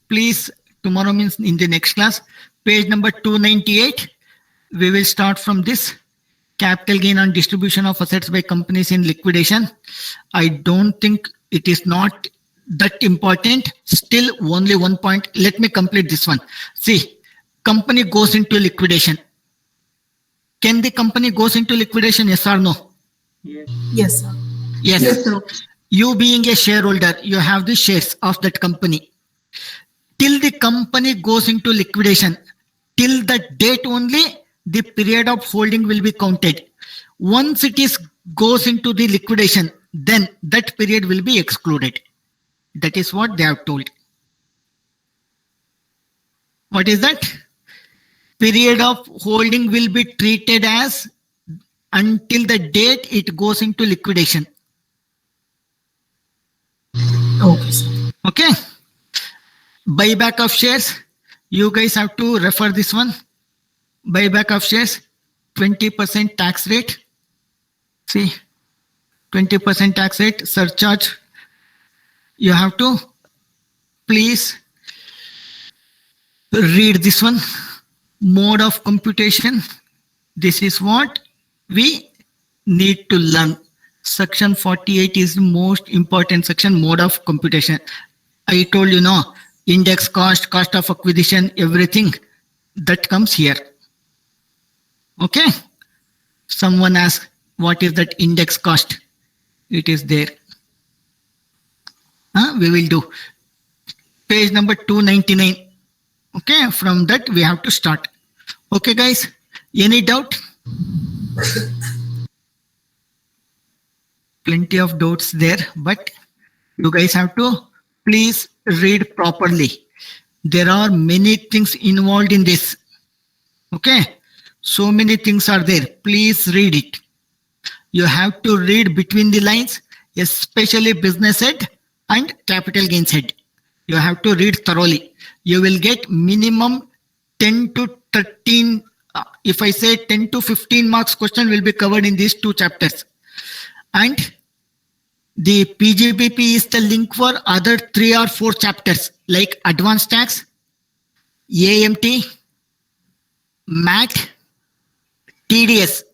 Please, tomorrow means in the next class, page number 298. We will start from this. Capital gain on distribution of assets by companies in liquidation. I don't think it is not that important. Still, only 1 point. Let me complete this one. See, company goes into liquidation. Can the company goes into liquidation? Yes or no? Yes. Yes, sir. Yes. Yes, sir. You being a shareholder, you have the shares of that company. Till the company goes into liquidation, till that date only, the period of holding will be counted. Once it is goes into the liquidation, then that period will be excluded. That is what they have told. What is that? Period of holding will be treated as until the date it goes into liquidation. Okay, sir. Okay. Buyback of shares. You guys have to refer this one. Buyback of shares, 20% tax rate. See, 20% tax rate, surcharge. You have to please read this one. Mode of computation. This is what we need to learn. Section 48 is the most important section, mode of computation. I told you, no, index cost, cost of acquisition, everything that comes here. Okay. Someone asks, what is that index cost? It is there. We will do. Page number 299. Okay. From that, we have to start. Okay, guys. Any doubt? Plenty of doubts there, but you guys have to please read properly. There are many things involved in this. Okay. So many things are there. Please read it. You have to read between the lines, especially business head and capital gains head. You have to read thoroughly. You will get minimum 10 to 13, if I say 10 to 15 marks question will be covered in these 2 chapters. And the PGBP is the link for other 3 or 4 chapters like advanced tax, AMT, MAT, TDS.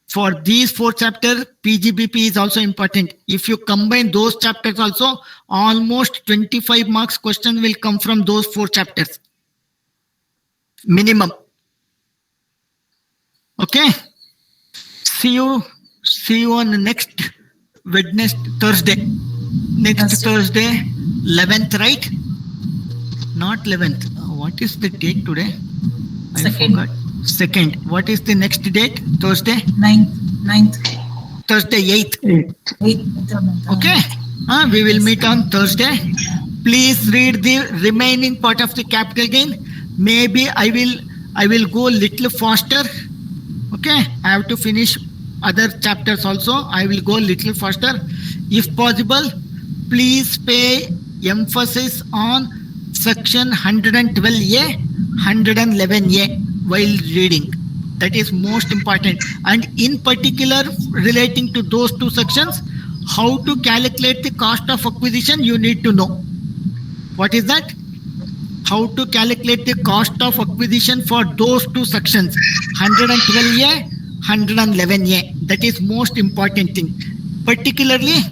For these 4 chapters, PGBP is also important. If you combine those chapters also, almost 25 marks question will come from those 4 chapters. Minimum. Okay. See you on the next Thursday. Next Thursday, 11th, right? Not 11th. What is the date today? I forgot. 2nd. What is the next date? Thursday? 9th. Thursday, 8th. 8th. Okay. We will meet on Thursday. Please read the remaining part of the capital gain. Maybe I will go little faster. Okay. I have to finish other chapters also. I will go little faster. If possible, please pay emphasis on section 112A, 111A while reading. That is most important. And in particular, relating to those 2 sections, how to calculate the cost of acquisition, you need to know. What is that? How to calculate the cost of acquisition for those 2 sections, 112A, 111A. That is most important thing. Particularly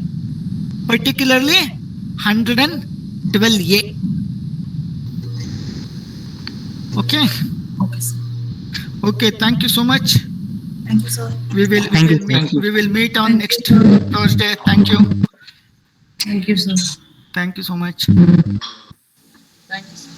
112A. Okay. Okay, sir. Okay. Thank you so much. Thank you, sir. We will meet on next Thursday. Thank you. Thank you, sir. Thank you so much. Thank you, sir.